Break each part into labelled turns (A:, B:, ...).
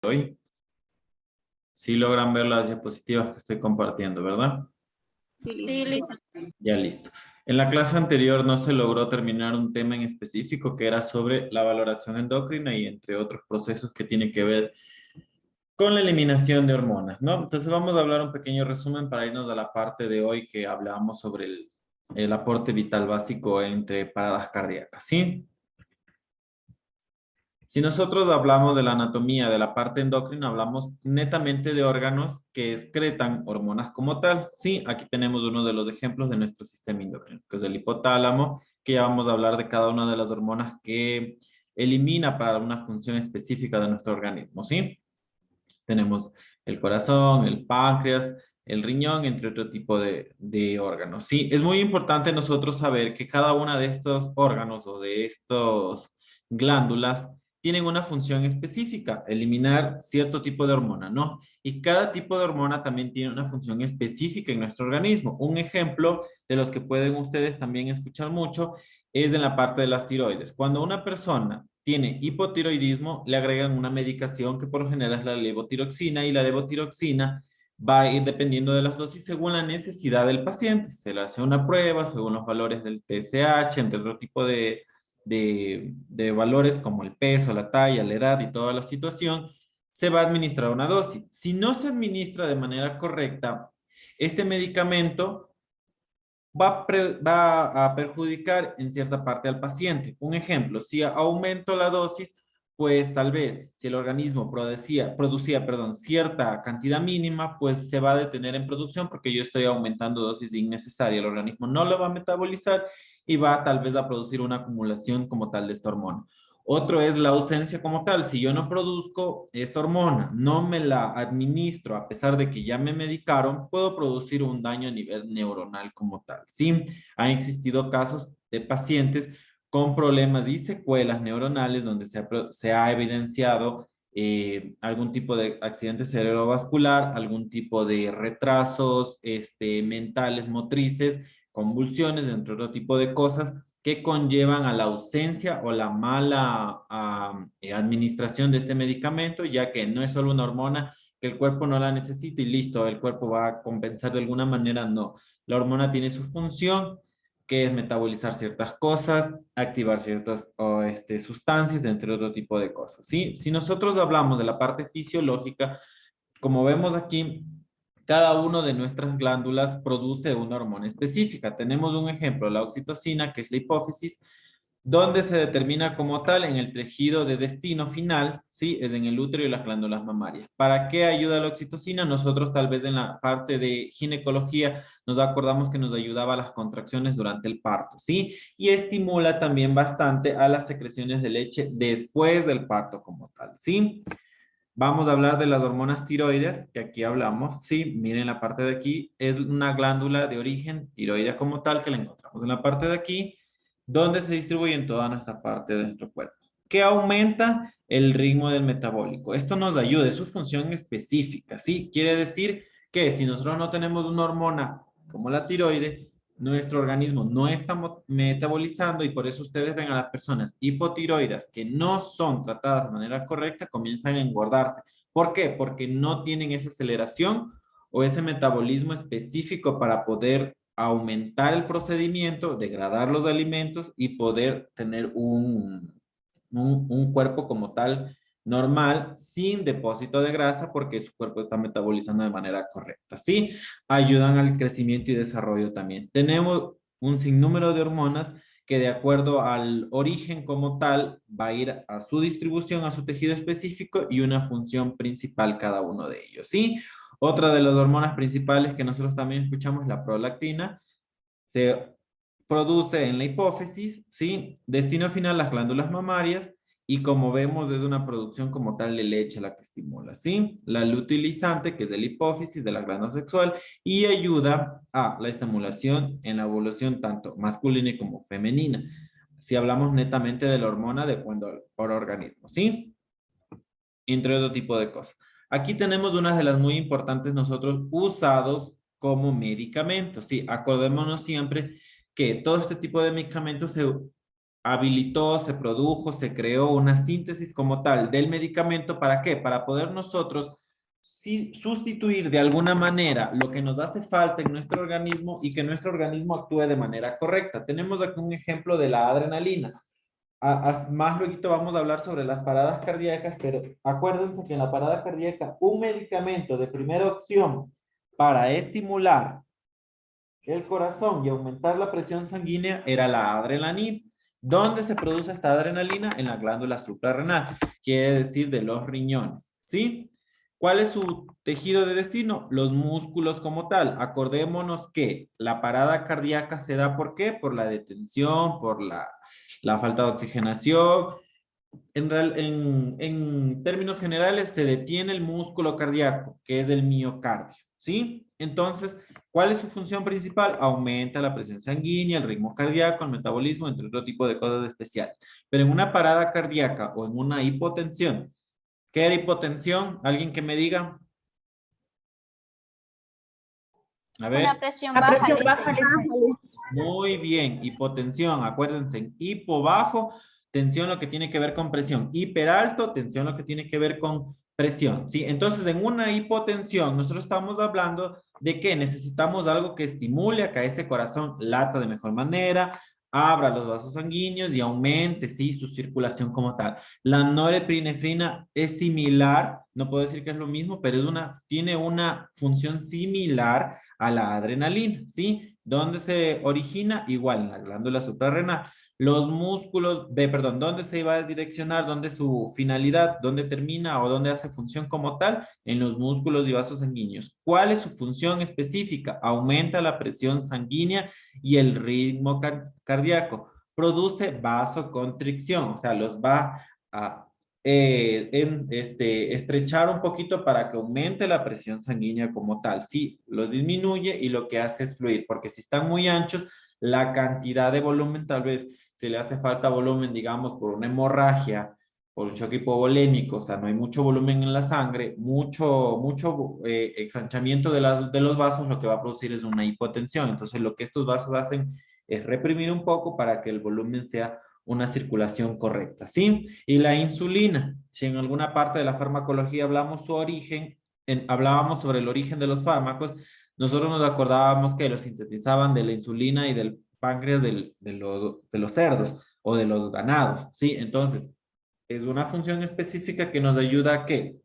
A: hoy. Sí logran ver las diapositivas que estoy compartiendo, ¿verdad?
B: Sí, listo.
A: Ya listo. En la clase anterior no se logró terminar un tema en específico que era sobre la valoración endocrina y entre otros procesos que tienen que ver con la eliminación de hormonas, ¿no? Entonces vamos a hablar un pequeño resumen para irnos a la parte de hoy que hablamos sobre el aporte vital básico entre paradas cardíacas, ¿sí? Si nosotros hablamos de la anatomía de la parte endocrina, hablamos netamente de órganos que excretan hormonas como tal. Sí, aquí tenemos uno de los ejemplos de nuestro sistema endocrino, que es el hipotálamo, que ya vamos a hablar de cada una de las hormonas que elimina para una función específica de nuestro organismo, ¿sí? Tenemos el corazón, el páncreas, el riñón, entre otro tipo de órganos, ¿sí? Es muy importante nosotros saber que cada una de estos órganos o de estos glándulas tienen una función específica, eliminar cierto tipo de hormona, ¿no? Y cada tipo de hormona también tiene una función específica en nuestro organismo. Un ejemplo de los que pueden ustedes también escuchar mucho es en la parte de las tiroides. Cuando una persona tiene hipotiroidismo, le agregan una medicación que por lo general es la levotiroxina y la levotiroxina va a ir dependiendo de las dosis según la necesidad del paciente. Se le hace una prueba según los valores del TSH, entre otro tipo de valores como el peso, la talla, la edad y toda la situación, se va a administrar una dosis. Si no se administra de manera correcta, este medicamento va a perjudicar en cierta parte al paciente. Un ejemplo, si aumento la dosis, pues tal vez si el organismo producía cierta cantidad mínima, pues se va a detener en producción porque yo estoy aumentando dosis innecesaria. El organismo no lo va a metabolizar y va tal vez a producir una acumulación como tal de esta hormona. Otro es la ausencia como tal. Si yo no produzco esta hormona, no me la administro a pesar de que ya me medicaron, puedo producir un daño a nivel neuronal como tal. Sí, han existido casos de pacientes con problemas y secuelas neuronales donde se ha evidenciado algún tipo de accidente cerebrovascular, algún tipo de retrasos mentales, motrices, convulsiones, entre otro tipo de cosas que conllevan a la ausencia o la mala administración de este medicamento, ya que no es solo una hormona que el cuerpo no la necesita y listo, el cuerpo va a compensar de alguna manera, no. La hormona tiene su función, que es metabolizar ciertas cosas, activar ciertas sustancias, entre otro tipo de cosas, ¿sí? Si nosotros hablamos de la parte fisiológica, como vemos aquí, cada una de nuestras glándulas produce una hormona específica. Tenemos un ejemplo, la oxitocina, que es la hipófisis, donde se determina como tal en el tejido de destino final, ¿sí? Es en el útero y las glándulas mamarias. ¿Para qué ayuda la oxitocina? Nosotros tal vez en la parte de ginecología nos acordamos que nos ayudaba a las contracciones durante el parto, ¿sí? Y estimula también bastante a las secreciones de leche después del parto como tal, ¿sí? Vamos a hablar de las hormonas tiroides, que aquí hablamos. Sí, miren la parte de aquí, es una glándula de origen tiroidea como tal, que la encontramos en la parte de aquí, donde se distribuye en toda nuestra parte de nuestro cuerpo. Que aumenta el ritmo del metabólico. Esto nos ayuda, es su función específica, ¿sí? Quiere decir que si nosotros no tenemos una hormona como la tiroide, nuestro organismo no está metabolizando y por eso ustedes ven a las personas hipotiroides que no son tratadas de manera correcta, comienzan a engordarse. ¿Por qué? Porque no tienen esa aceleración o ese metabolismo específico para poder aumentar el procedimiento, degradar los alimentos y poder tener un cuerpo como tal normal, sin depósito de grasa, porque su cuerpo está metabolizando de manera correcta, ¿sí? Ayudan al crecimiento y desarrollo también. Tenemos un sinnúmero de hormonas que de acuerdo al origen como tal va a ir a su distribución, a su tejido específico y una función principal cada uno de ellos, ¿sí? Otra de las hormonas principales que nosotros también escuchamos es la prolactina. Se produce en la hipófisis, ¿sí? Destino final las glándulas mamarias y como vemos es una producción como tal de leche la que estimula, ¿sí? La luteinizante, que es de la hipófisis, de la glándula sexual y ayuda a la estimulación en la ovulación tanto masculina como femenina. Si hablamos netamente de la hormona de cuando por organismo, ¿sí? Entre otro tipo de cosas. Aquí tenemos una de las muy importantes nosotros usados como medicamentos. Sí, acordémonos siempre que todo este tipo de medicamentos se habilitó, se produjo, se creó una síntesis como tal del medicamento. ¿Para qué? Para poder nosotros sustituir de alguna manera lo que nos hace falta en nuestro organismo y que nuestro organismo actúe de manera correcta. Tenemos aquí un ejemplo de la adrenalina. Más luego vamos a hablar sobre las paradas cardíacas, pero acuérdense que en la parada cardíaca un medicamento de primera opción para estimular el corazón y aumentar la presión sanguínea era la adrenalina. ¿Dónde se produce esta adrenalina? En la glándula suprarrenal, quiere decir de los riñones, ¿sí? ¿Cuál es su tejido de destino? Los músculos como tal. Acordémonos que la parada cardíaca se da ¿por qué? Por la detención, por la falta de oxigenación. En términos generales, se detiene el músculo cardíaco, que es el miocardio, ¿sí? Entonces, ¿cuál es su función principal? Aumenta la presión sanguínea, el ritmo cardíaco, el metabolismo, entre otro tipo de cosas especiales. Pero en una parada cardíaca o en una hipotensión, ¿qué era hipotensión? ¿Alguien que me diga? A
B: Una
A: ver.
B: presión
C: La
B: baja,
C: presión
B: dice.
C: baja, dice.
A: Muy bien, hipotensión, acuérdense, hipo bajo, tensión lo que tiene que ver con presión, hiperalto, tensión lo que tiene que ver con presión, ¿sí? Entonces, en una hipotensión, nosotros estamos hablando de que necesitamos algo que estimule a que ese corazón lata de mejor manera, abra los vasos sanguíneos y aumente, ¿sí? Su circulación como tal. La norepinefrina es similar, no puedo decir que es lo mismo, pero tiene una función similar a la adrenalina, ¿sí? ¿Dónde se origina? Igual, en la glándula suprarrenal. Los músculos, perdón, ¿dónde se va a direccionar? ¿Dónde su finalidad? ¿Dónde termina o dónde hace función como tal? En los músculos y vasos sanguíneos. ¿Cuál es su función específica? Aumenta la presión sanguínea y el ritmo cardíaco. Produce vasoconstricción, o sea, los va a estrechar un poquito para que aumente la presión sanguínea como tal. Sí, los disminuye y lo que hace es fluir, porque si están muy anchos, la cantidad de volumen, tal vez si le hace falta volumen, digamos, por una hemorragia, por un choque hipovolémico, o sea, no hay mucho volumen en la sangre, mucho exanchamiento de los vasos, lo que va a producir es una hipotensión. Entonces, lo que estos vasos hacen es reprimir un poco para que el volumen sea una circulación correcta, ¿sí? Y la insulina, si en alguna parte de la farmacología hablamos su origen, hablábamos sobre el origen de los fármacos, nosotros nos acordábamos que los sintetizaban de la insulina y del páncreas de los cerdos o de los ganados, ¿sí? Entonces, es una función específica que nos ayuda a que,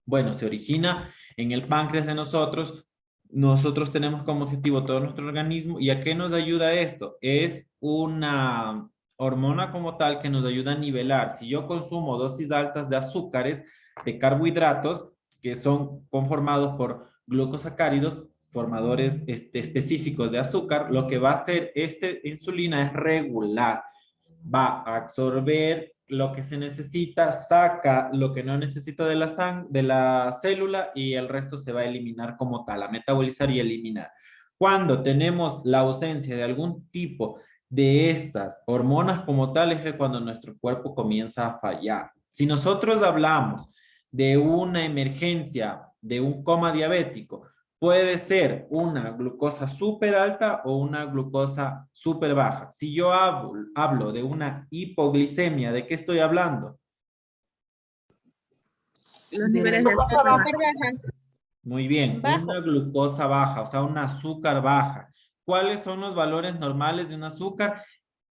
A: bueno, se origina en el páncreas de nosotros. Nosotros tenemos como objetivo todo nuestro organismo. ¿Y a qué nos ayuda esto? Es una hormona como tal que nos ayuda a nivelar. Si yo consumo dosis altas de azúcares, de carbohidratos, que son conformados por glucosacáridos, formadores específicos de azúcar, lo que va a hacer esta insulina es regular, va a absorber lo que se necesita, saca lo que no necesita de la célula y el resto se va a eliminar como tal, a metabolizar y eliminar. Cuando tenemos la ausencia de algún tipo de estas hormonas como tal, es que cuando nuestro cuerpo comienza a fallar. Si nosotros hablamos de una emergencia, de un coma diabético, puede ser una glucosa súper alta o una glucosa súper baja. Si yo hablo de una hipoglicemia, ¿de qué estoy hablando?
C: Los niveles de azúcar bajan.
A: Muy bien,
B: Bajo.
A: una glucosa baja, o sea, un azúcar baja. ¿Cuáles son los valores normales de un azúcar?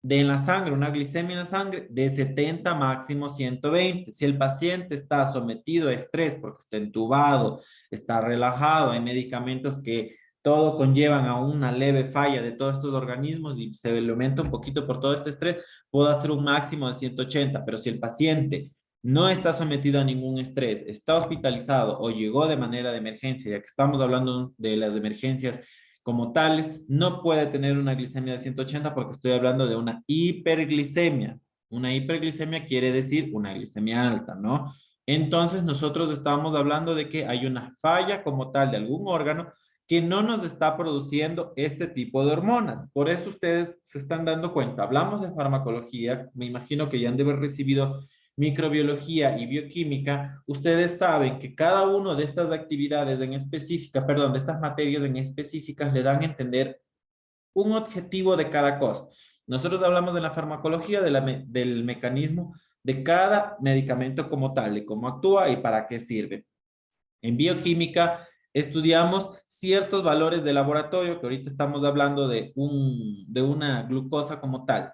A: De en la sangre, una glicemia en la sangre de 70 máximo 120. Si el paciente está sometido a estrés porque está entubado, está relajado, hay medicamentos que todo conllevan a una leve falla de todos estos organismos y se le aumenta un poquito por todo este estrés, puedo hacer un máximo de 180, pero si el paciente no está sometido a ningún estrés, está hospitalizado o llegó de manera de emergencia, ya que estamos hablando de las emergencias como tales, no puede tener una glicemia de 180 porque estoy hablando de una hiperglicemia. Una hiperglicemia quiere decir una glicemia alta, ¿no? Entonces nosotros estamos hablando de que hay una falla como tal de algún órgano que no nos está produciendo este tipo de hormonas. Por eso ustedes se están dando cuenta. Hablamos de farmacología, me imagino que ya han de haber recibido microbiología y bioquímica. Ustedes saben que cada una de estas actividades en específica, perdón, de estas materias en específicas le dan a entender un objetivo de cada cosa. Nosotros hablamos de la farmacología del mecanismo de cada medicamento como tal, de cómo actúa y para qué sirve. En bioquímica estudiamos ciertos valores de laboratorio, que ahorita estamos hablando de una glucosa como tal.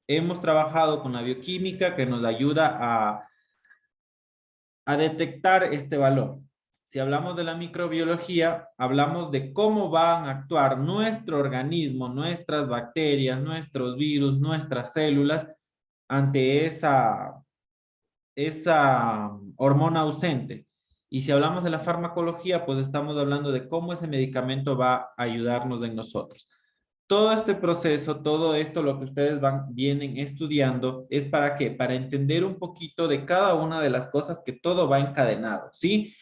A: Hemos trabajado con la bioquímica que nos ayuda a detectar este valor. Si hablamos de la microbiología, hablamos de cómo van a actuar nuestro organismo, nuestras bacterias, nuestros virus, nuestras células ante esa hormona ausente. Y si hablamos de la farmacología, pues estamos hablando de cómo ese medicamento va a ayudarnos en nosotros. Todo este proceso, todo esto, lo que ustedes vienen estudiando, ¿es para qué? Para entender un poquito de cada una de las cosas que todo va encadenado, ¿sí?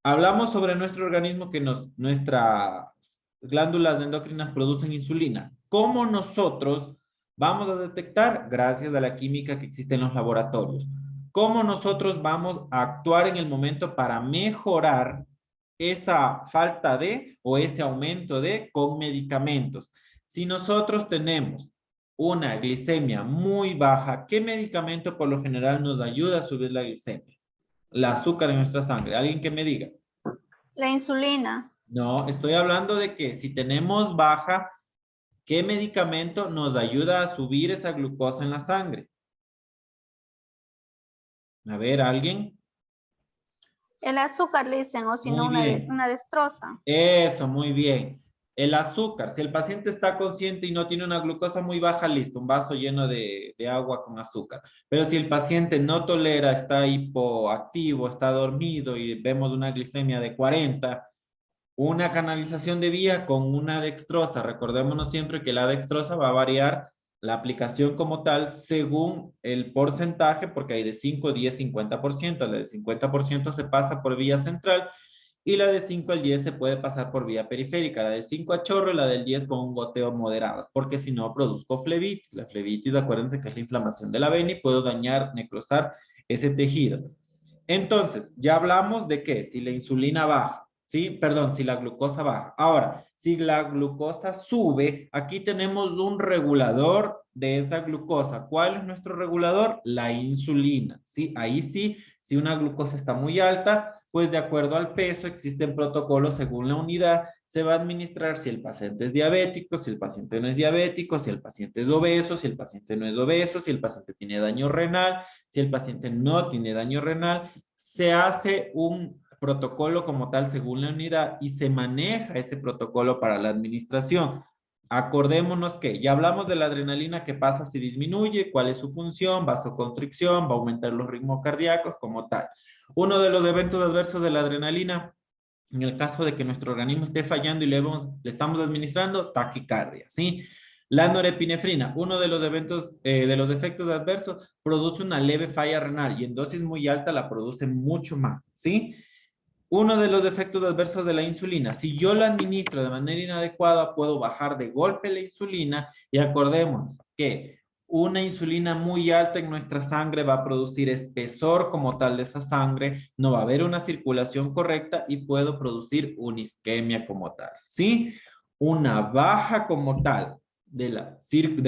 A: Hablamos sobre nuestro organismo que nuestras glándulas endocrinas producen insulina. ¿Cómo nosotros vamos a detectar? Gracias a la química que existe en los laboratorios. ¿Cómo nosotros vamos a actuar en el momento para mejorar esa falta de o ese aumento de con medicamentos? Si nosotros tenemos una glicemia muy baja, ¿qué medicamento por lo general nos ayuda a subir la glicemia? El azúcar en nuestra sangre. ¿Alguien que me diga?
B: La insulina.
A: No, estoy hablando de que si tenemos baja, ¿qué medicamento nos ayuda a subir esa glucosa en la sangre? A ver, ¿alguien?
B: El azúcar le dicen, o si no,
A: Muy bien.
B: una destroza.
A: Eso, muy bien. El azúcar, si el paciente está consciente y no tiene una glucosa muy baja, listo, un vaso lleno de agua con azúcar. Pero si el paciente no tolera, está hipoactivo, está dormido y vemos una glicemia de 40, una canalización de vía con una dextrosa. Recordémonos siempre que la dextrosa va a variar la aplicación como tal según el porcentaje, porque hay de 5, 10, 50%. La del 50% se pasa por vía central y la de 5 al 10 se puede pasar por vía periférica. La de 5 a chorro y la del 10 con un goteo moderado, porque si no produzco flebitis. La flebitis, acuérdense que es la inflamación de la vena y puedo dañar, necrosar ese tejido. Entonces, ya hablamos de que si la insulina baja, ¿sí? Perdón, si la glucosa baja. Ahora, si la glucosa sube, aquí tenemos un regulador de esa glucosa. ¿Cuál es nuestro regulador? La insulina, ¿sí? Ahí sí, si una glucosa está muy alta, pues de acuerdo al peso existen protocolos según la unidad. Se va a administrar si el paciente es diabético, si el paciente no es diabético, si el paciente es obeso, si el paciente no es obeso, si el paciente tiene daño renal, si el paciente no tiene daño renal. Se hace un protocolo como tal según la unidad y se maneja ese protocolo para la administración. Acordémonos que ya hablamos de la adrenalina, qué pasa si disminuye, cuál es su función, vasoconstricción, va a aumentar los ritmos cardíacos como tal. Uno de los eventos adversos de la adrenalina, en el caso de que nuestro organismo esté fallando y le estamos administrando, taquicardia, ¿sí? La norepinefrina, uno de los eventos, de los efectos adversos, produce una leve falla renal y en dosis muy alta la produce mucho más, ¿sí? Uno de los efectos adversos de la insulina, si yo la administro de manera inadecuada, puedo bajar de golpe la insulina y acordémonos que una insulina muy alta en nuestra sangre va a producir espesor como tal de esa sangre, no va a haber una circulación correcta y puedo producir una isquemia como tal, ¿sí? Una baja como tal de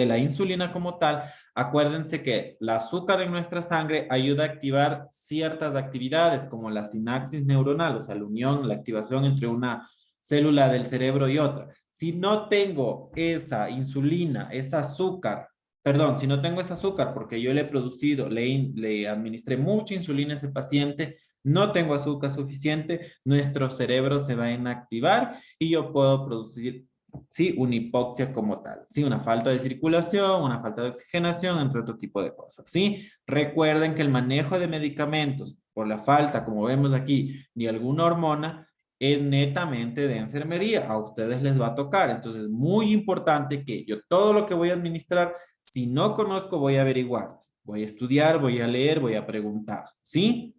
A: la insulina como tal. Acuérdense que el azúcar en nuestra sangre ayuda a activar ciertas actividades como la sinapsis neuronal, o sea, la unión, la activación entre una célula del cerebro y otra. Si no tengo esa insulina, ese azúcar, perdón, si no tengo ese azúcar porque yo le he producido, le administré mucha insulina a ese paciente, no tengo azúcar suficiente, nuestro cerebro se va a inactivar y yo puedo producir, sí, una hipoxia como tal, sí, una falta de circulación, una falta de oxigenación, entre otro tipo de cosas, sí. Recuerden que el manejo de medicamentos por la falta, como vemos aquí, de alguna hormona, es netamente de enfermería, a ustedes les va a tocar, entonces muy importante que yo todo lo que voy a administrar, si no conozco, voy a averiguar, voy a estudiar, voy a leer, voy a preguntar, ¿sí?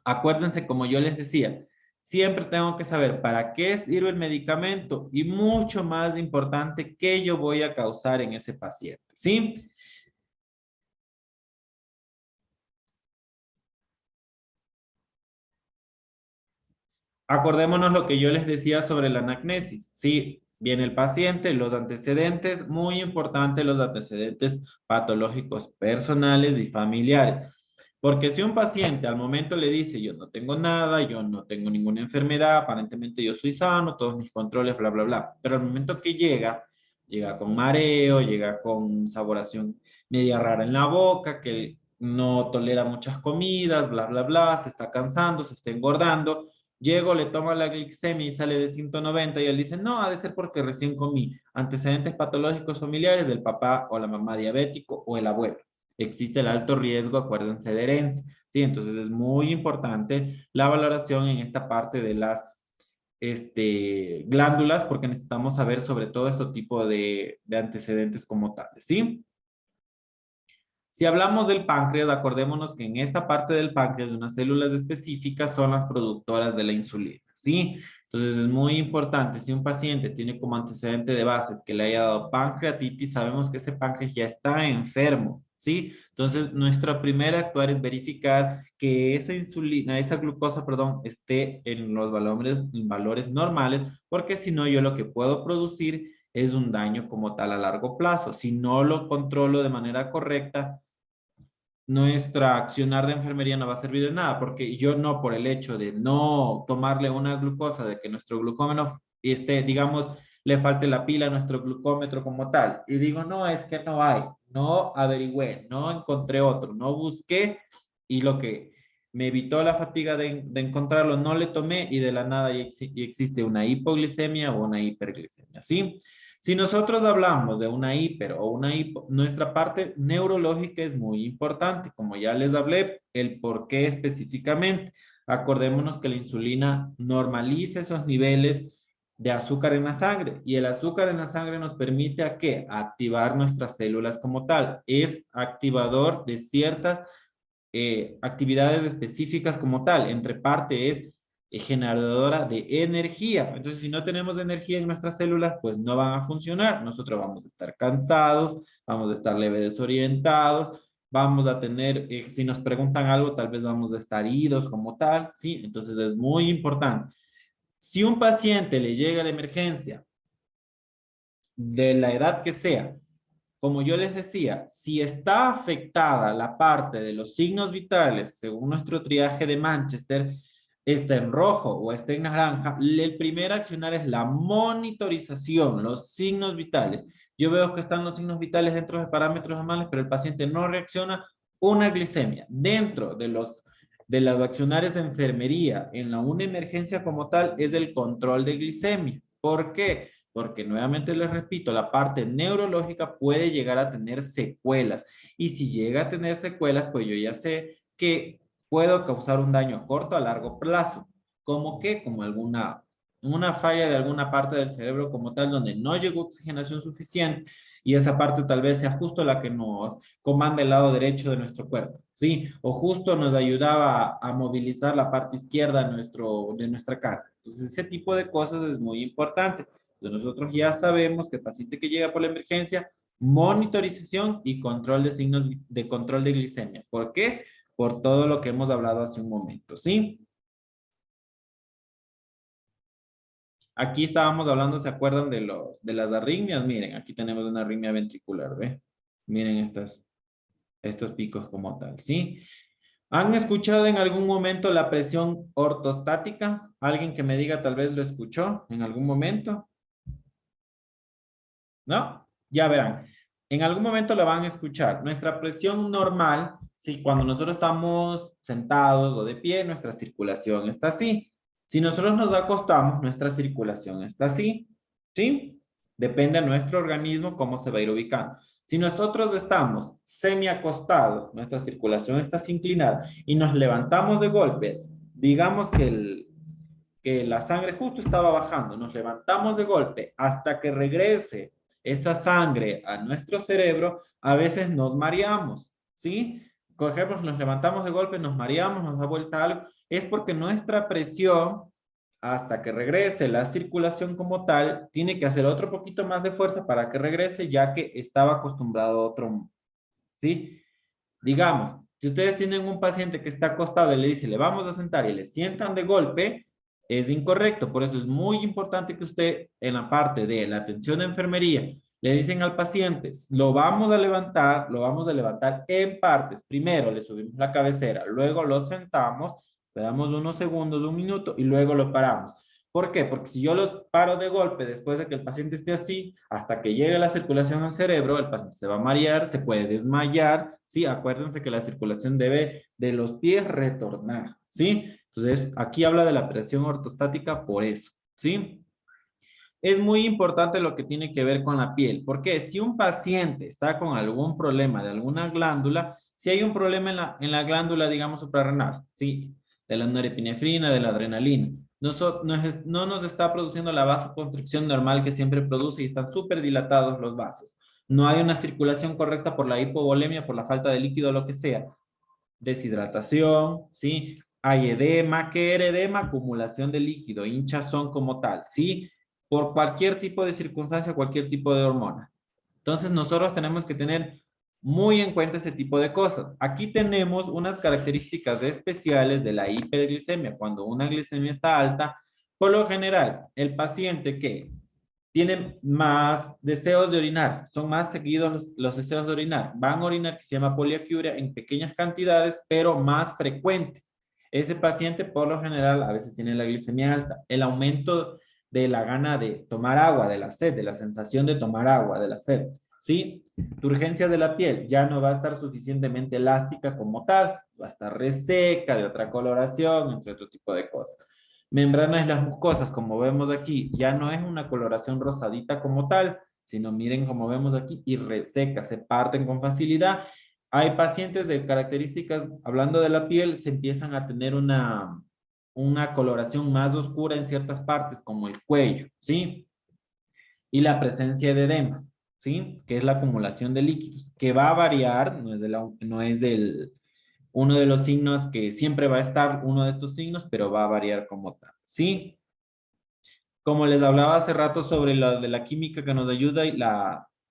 A: Acuérdense, como yo les decía, siempre tengo que saber para qué sirve el medicamento y mucho más importante, qué yo voy a causar en ese paciente, ¿sí? Acordémonos lo que yo les decía sobre la anamnesis, ¿sí? Viene el paciente, los antecedentes, muy importante los antecedentes patológicos personales y familiares. Porque si un paciente al momento le dice, yo no tengo nada, yo no tengo ninguna enfermedad, aparentemente yo soy sano, todos mis controles, bla, bla, bla. Pero al momento que llega con mareo, llega con saboración media rara en la boca, que no tolera muchas comidas, bla, bla, bla, se está cansando, se está engordando. Llego, le tomo la glicemia y sale de 190 y él dice, no, ha de ser porque recién comí. Antecedentes patológicos familiares del papá o la mamá diabético o el abuelo. Existe el alto riesgo, acuérdense, de herencia. ¿Sí? Entonces es muy importante la valoración en esta parte de las glándulas porque necesitamos saber sobre todo este tipo de antecedentes como tales. ¿Sí? Si hablamos del páncreas, acordémonos que en esta parte del páncreas, unas células específicas son las productoras de la insulina, ¿sí? Entonces es muy importante, si un paciente tiene como antecedente de bases que le haya dado pancreatitis, sabemos que ese páncreas ya está enfermo, ¿sí? Entonces nuestra primera actuar es verificar que esa insulina, esa glucosa, perdón, esté en valores normales, porque si no yo lo que puedo producir es un daño como tal a largo plazo. Si no lo controlo de manera correcta, nuestra accionar de enfermería no va a servir de nada, porque yo no, por el hecho de no tomarle una glucosa, de que nuestro glucómeno digamos, le falte la pila a nuestro glucómetro como tal, y digo, no, es que no hay, no averigüé, no encontré otro, no busqué, y lo que me evitó la fatiga de encontrarlo, no le tomé, y de la nada ya existe una hipoglicemia o una hiperglicemia, ¿sí? Si nosotros hablamos de una hiper o una hipo, nuestra parte neurológica es muy importante, como ya les hablé, el por qué específicamente. Acordémonos que la insulina normaliza esos niveles de azúcar en la sangre y el azúcar en la sangre nos permite ¿a qué? Activar nuestras células como tal. Es activador de ciertas actividades específicas como tal. Entre parte es generadora de energía. Entonces, si no tenemos energía en nuestras células, pues no van a funcionar. Nosotros vamos a estar cansados, vamos a estar leve desorientados, vamos a tener, si nos preguntan algo, tal vez vamos a estar idos como tal, ¿sí? Entonces es muy importante. Si un paciente le llega a la emergencia de la edad que sea, como yo les decía, si está afectada la parte de los signos vitales, según nuestro triaje de Manchester, está en rojo o está en naranja, el primer accionar es la monitorización, los signos vitales. Yo veo que están los signos vitales dentro de parámetros normales, pero el paciente no reacciona, una glicemia. Dentro de los accionarios de enfermería en una emergencia como tal es el control de glicemia. ¿Por qué? Porque nuevamente les repito, la parte neurológica puede llegar a tener secuelas. Y si llega a tener secuelas, pues yo ya sé que puedo causar un daño a corto, a largo plazo. ¿Cómo qué? Como una falla de alguna parte del cerebro como tal, donde no llegó oxigenación suficiente y esa parte tal vez sea justo la que nos comanda el lado derecho de nuestro cuerpo, ¿sí? O justo nos ayudaba a movilizar la parte izquierda de nuestra cara. Entonces, ese tipo de cosas es muy importante. Entonces, nosotros ya sabemos que el paciente que llega por la emergencia, monitorización y control de signos de control de glicemia. ¿Por qué? Por todo lo que hemos hablado hace un momento, ¿sí? Aquí estábamos hablando, ¿se acuerdan de las arritmias? Miren, aquí tenemos una arritmia ventricular, ¿ve? Miren estos picos como tal, ¿sí? ¿Han escuchado en algún momento la presión ortostática? ¿Alguien que me diga tal vez lo escuchó en algún momento? ¿No? Ya verán. En algún momento la van a escuchar. Nuestra presión normal, si cuando nosotros estamos sentados o de pie, nuestra circulación está así. Si nosotros nos acostamos, nuestra circulación está así. ¿Sí? Depende de nuestro organismo cómo se va a ir ubicando. Si nosotros estamos semiacostados, nuestra circulación está así inclinada y nos levantamos de golpes, digamos que la sangre justo estaba bajando, nos levantamos de golpe hasta que regrese esa sangre a nuestro cerebro, a veces nos mareamos, ¿sí? Cogemos, nos levantamos de golpe, nos mareamos, nos da vuelta algo, es porque nuestra presión, hasta que regrese la circulación como tal, tiene que hacer otro poquito más de fuerza para que regrese, ya que estaba acostumbrado a otro, ¿sí? Digamos, si ustedes tienen un paciente que está acostado y le dice, le vamos a sentar y le sientan de golpe, es incorrecto. Por eso es muy importante que usted en la parte de la atención de enfermería le dicen al paciente, lo vamos a levantar en partes. Primero le subimos la cabecera, luego lo sentamos, le damos unos segundos, un minuto y luego lo paramos. ¿Por qué? Porque si yo los paro de golpe después de que el paciente esté así, hasta que llegue la circulación al cerebro, el paciente se va a marear, se puede desmayar, ¿sí? Acuérdense que la circulación debe de los pies retornar, ¿sí? Entonces, aquí habla de la presión ortostática por eso, ¿sí? Es muy importante lo que tiene que ver con la piel, porque si un paciente está con algún problema de alguna glándula, si hay un problema en la glándula, digamos, suprarrenal, ¿sí? De la norepinefrina, de la adrenalina, no nos está produciendo la vasoconstricción normal que siempre produce y están súper dilatados los vasos. No hay una circulación correcta por la hipovolemia, por la falta de líquido, lo que sea. Deshidratación, ¿sí? Hay edema. ¿Qué era edema? Acumulación de líquido, hinchazón como tal, ¿sí? Por cualquier tipo de circunstancia, cualquier tipo de hormona. Entonces nosotros tenemos que tener muy en cuenta ese tipo de cosas. Aquí tenemos unas características especiales de la hiperglicemia. Cuando una glicemia está alta, por lo general, el paciente que tiene más deseos de orinar, son más seguidos los deseos de orinar, van a orinar, que se llama poliaquiuria, en pequeñas cantidades, pero más frecuente. Ese paciente, por lo general, a veces tiene la glicemia alta. El aumento de la gana de tomar agua, de la sed, de la sensación de tomar agua, de la sed, ¿sí? Tu urgencia de la piel ya no va a estar suficientemente elástica como tal, va a estar reseca, de otra coloración, entre otro tipo de cosas. Membranas de las mucosas, como vemos aquí, ya no es una coloración rosadita como tal, sino miren como vemos aquí, y reseca, se parten con facilidad. Hay pacientes de características, hablando de la piel, se empiezan a tener una coloración más oscura en ciertas partes, como el cuello, ¿sí? Y la presencia de edemas, ¿sí? Que es la acumulación de líquidos, que va a variar, no es uno de los signos que siempre va a estar uno de estos signos, pero va a variar como tal, ¿sí? Como les hablaba hace rato sobre la de la química que nos ayuda y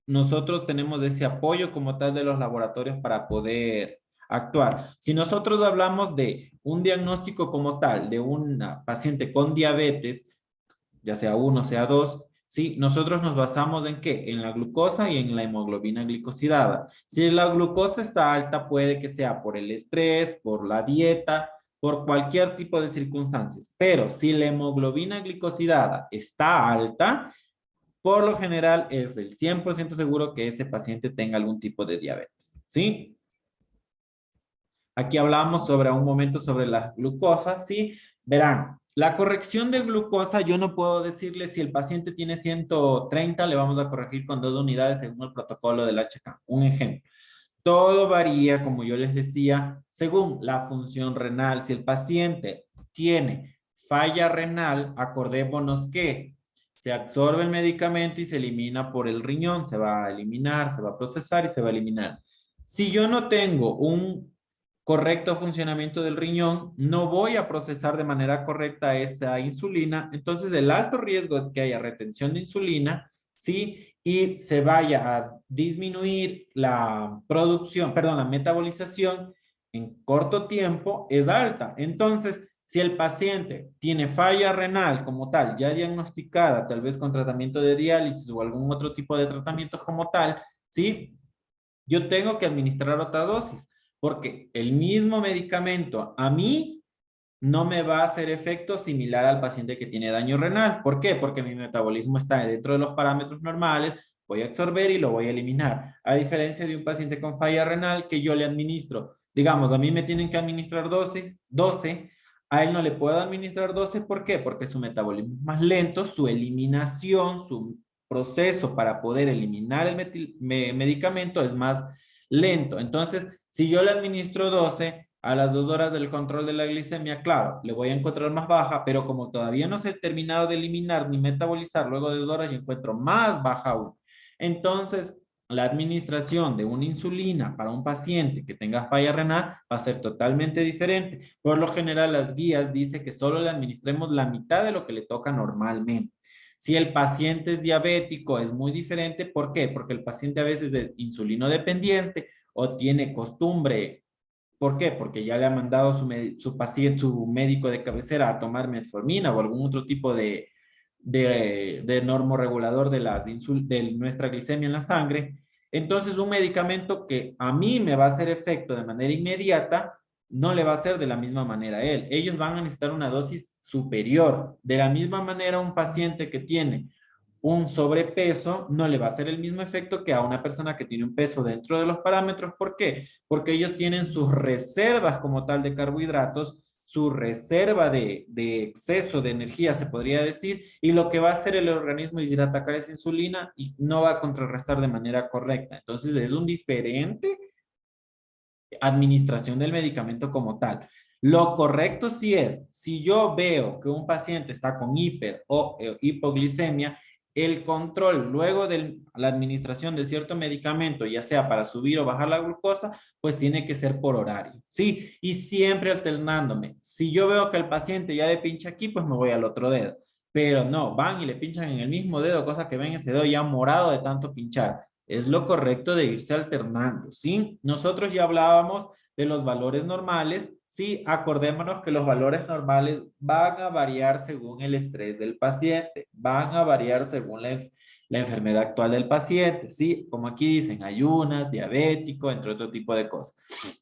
A: nosotros tenemos ese apoyo como tal de los laboratorios para poder actuar. Si nosotros hablamos de un diagnóstico como tal de una paciente con diabetes, ya sea 1, sea 2, ¿sí? Nosotros nos basamos en ¿qué? En la glucosa y en la hemoglobina glicosidada. Si la glucosa está alta, puede que sea por el estrés, por la dieta, por cualquier tipo de circunstancias. Pero si la hemoglobina glicosidada está alta, por lo general es el 100% seguro que ese paciente tenga algún tipo de diabetes, ¿sí? Aquí hablamos sobre un momento sobre la glucosa, ¿sí? Verán, la corrección de glucosa, yo no puedo decirle si el paciente tiene 130, le vamos a corregir con 2 unidades según el protocolo del HK. Un ejemplo. Todo varía, como yo les decía, según la función renal. Si el paciente tiene falla renal, acordémonos que se absorbe el medicamento y se elimina por el riñón, se va a eliminar, se va a procesar y se va a eliminar. Si yo no tengo un correcto funcionamiento del riñón, no voy a procesar de manera correcta esa insulina, entonces el alto riesgo de que haya retención de insulina, ¿sí? Y se vaya a disminuir la producción, perdón, la metabolización en corto tiempo es alta. Entonces, si el paciente tiene falla renal como tal, ya diagnosticada, tal vez con tratamiento de diálisis o algún otro tipo de tratamiento como tal, ¿sí? Yo tengo que administrar otra dosis, porque el mismo medicamento a mí no me va a hacer efecto similar al paciente que tiene daño renal. ¿Por qué? Porque mi metabolismo está dentro de los parámetros normales, voy a absorber y lo voy a eliminar. A diferencia de un paciente con falla renal que yo le administro, digamos, a mí me tienen que administrar 12, a él no le puedo administrar 12, ¿por qué? Porque su metabolismo es más lento, su eliminación, su proceso para poder eliminar el medicamento es más lento. Entonces, si yo le administro 12, a las 2 horas del control de la glicemia, claro, le voy a encontrar más baja, pero como todavía no se ha terminado de eliminar ni metabolizar, luego de 2 horas yo encuentro más baja aún. Entonces, la administración de una insulina para un paciente que tenga falla renal va a ser totalmente diferente. Por lo general, las guías dicen que solo le administremos la mitad de lo que le toca normalmente. Si el paciente es diabético, es muy diferente. ¿Por qué? Porque el paciente a veces es insulino dependiente o tiene costumbre ¿Por qué? Porque ya le ha mandado su paciente, su médico de cabecera a tomar metformina o algún otro tipo de normoregulador de nuestra glicemia en la sangre. Entonces, un medicamento que a mí me va a hacer efecto de manera inmediata, no le va a hacer de la misma manera a él. Ellos van a necesitar una dosis superior. De la misma manera, un paciente que tiene un sobrepeso no le va a hacer el mismo efecto que a una persona que tiene un peso dentro de los parámetros. ¿Por qué? Porque ellos tienen sus reservas como tal de carbohidratos, su reserva de exceso de energía, se podría decir, y lo que va a hacer el organismo es ir a atacar esa insulina y no va a contrarrestar de manera correcta. Entonces es un diferente administración del medicamento como tal. Lo correcto sí es, si yo veo que un paciente está con hiper o hipoglicemia, el control luego de la administración de cierto medicamento, ya sea para subir o bajar la glucosa, pues tiene que ser por horario, ¿sí? Y siempre alternándome. Si yo veo que el paciente ya le pincha aquí, pues me voy al otro dedo. Pero no, van y le pinchan en el mismo dedo, cosa que ven ese dedo ya morado de tanto pinchar. Es lo correcto de irse alternando, ¿sí? Nosotros ya hablábamos de los valores normales, sí, acordémonos que los valores normales van a variar según el estrés del paciente, van a variar según la enfermedad actual del paciente, sí, como aquí dicen, ayunas, diabético, entre otro tipo de cosas.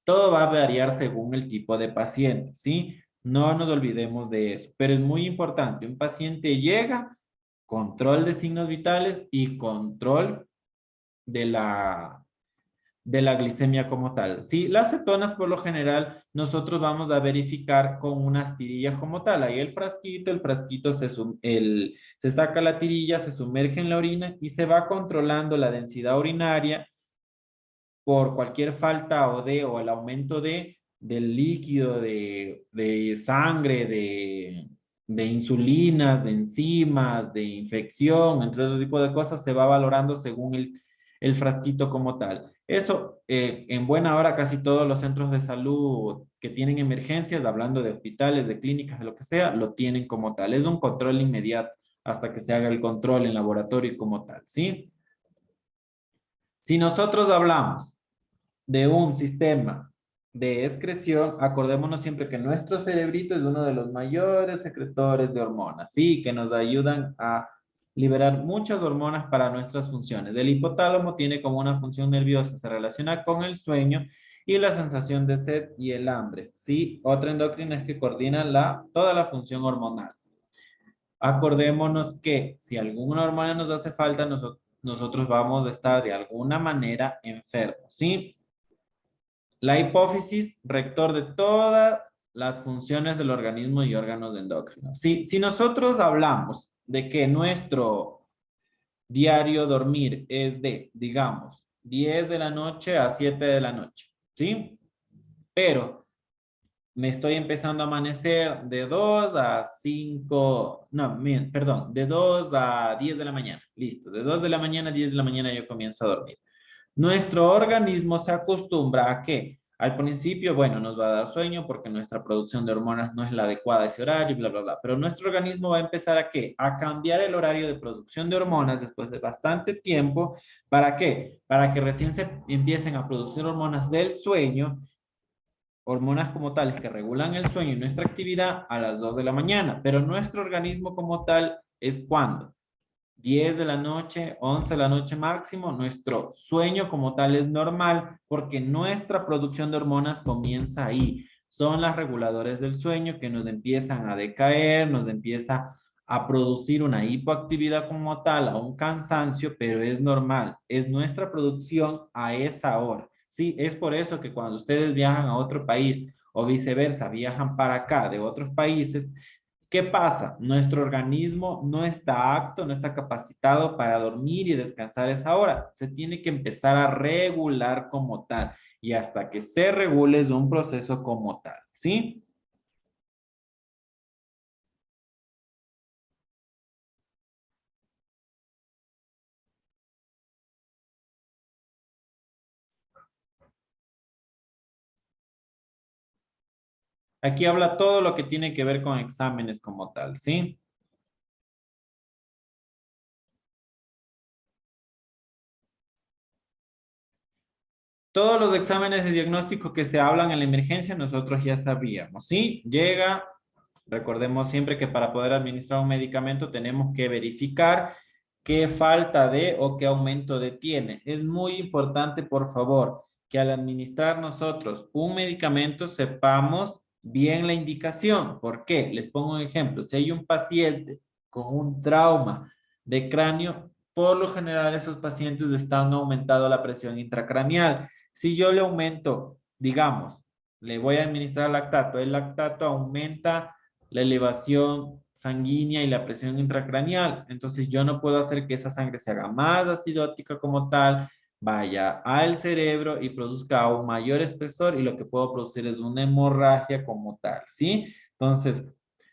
A: Todo va a variar según el tipo de paciente, sí, no nos olvidemos de eso, pero es muy importante, un paciente llega, control de signos vitales y control de la glicemia como tal. Sí, las cetonas por lo general nosotros vamos a verificar con unas tirillas como tal. Ahí el frasquito se saca la tirilla, se sumerge en la orina y se va controlando la densidad urinaria por cualquier falta o el aumento del líquido, de sangre, de insulinas, de enzimas, de infección, entre otro tipo de cosas, se va valorando según el frasquito como tal. Eso, en buena hora, casi todos los centros de salud que tienen emergencias, hablando de hospitales, de clínicas, de lo que sea, lo tienen como tal. Es un control inmediato hasta que se haga el control en laboratorio como tal, ¿sí? Si nosotros hablamos de un sistema de excreción, acordémonos siempre que nuestro cerebrito es uno de los mayores secretores de hormonas, sí, que nos ayudan a liberar muchas hormonas para nuestras funciones. El hipotálamo tiene como una función nerviosa, se relaciona con el sueño y la sensación de sed y el hambre, sí. Otra endocrina es que coordina toda la función hormonal. Acordémonos que si alguna hormona nos hace falta, nosotros vamos a estar de alguna manera enfermos, ¿sí? La hipófisis, rector de todas las funciones del organismo y órganos endocrinos. Si nosotros hablamos de que nuestro diario dormir es de, digamos, 10 de la noche a 7 de la noche, ¿sí? Pero me estoy empezando a amanecer de 2 a 5, no, perdón, de 2 a 10 de la mañana, listo, de 2 de la mañana a 10 de la mañana yo comienzo a dormir. Nuestro organismo se acostumbra a que al principio, bueno, nos va a dar sueño porque nuestra producción de hormonas no es la adecuada a ese horario, bla, bla, bla. Pero nuestro organismo va a empezar a ¿qué? A cambiar el horario de producción de hormonas después de bastante tiempo. ¿Para qué? Para que recién se empiecen a producir hormonas del sueño, hormonas como tales que regulan el sueño y nuestra actividad a las 2 de la mañana. Pero nuestro organismo como tal es cuando 10 de la noche, 11 de la noche máximo, nuestro sueño como tal es normal porque nuestra producción de hormonas comienza ahí. Son las reguladores del sueño que nos empiezan a decaer, nos empieza a producir una hipoactividad como tal, a un cansancio, pero es normal, es nuestra producción a esa hora. Sí, es por eso que cuando ustedes viajan a otro país o viceversa, viajan para acá de otros países, ¿qué pasa? Nuestro organismo no está apto, no está capacitado para dormir y descansar a esa hora. Se tiene que empezar a regular como tal. Y hasta que se regule es un proceso como tal, ¿sí? Aquí habla todo lo que tiene que ver con exámenes como tal, ¿sí? Todos los exámenes de diagnóstico que se hablan en la emergencia, nosotros ya sabíamos, ¿sí? Llega, recordemos siempre que para poder administrar un medicamento tenemos que verificar qué falta de o qué aumento de tiene. Es muy importante, por favor, que al administrar nosotros un medicamento sepamos bien la indicación. ¿Por qué? Les pongo un ejemplo. Si hay un paciente con un trauma de cráneo, por lo general esos pacientes están aumentando la presión intracraneal. Si yo le aumento, digamos, le voy a administrar lactato, el lactato aumenta la elevación sanguínea y la presión intracraneal. Entonces yo no puedo hacer que esa sangre se haga más acidótica como tal, vaya al cerebro y produzca aún mayor espesor y lo que puedo producir es una hemorragia como tal, ¿sí? Entonces,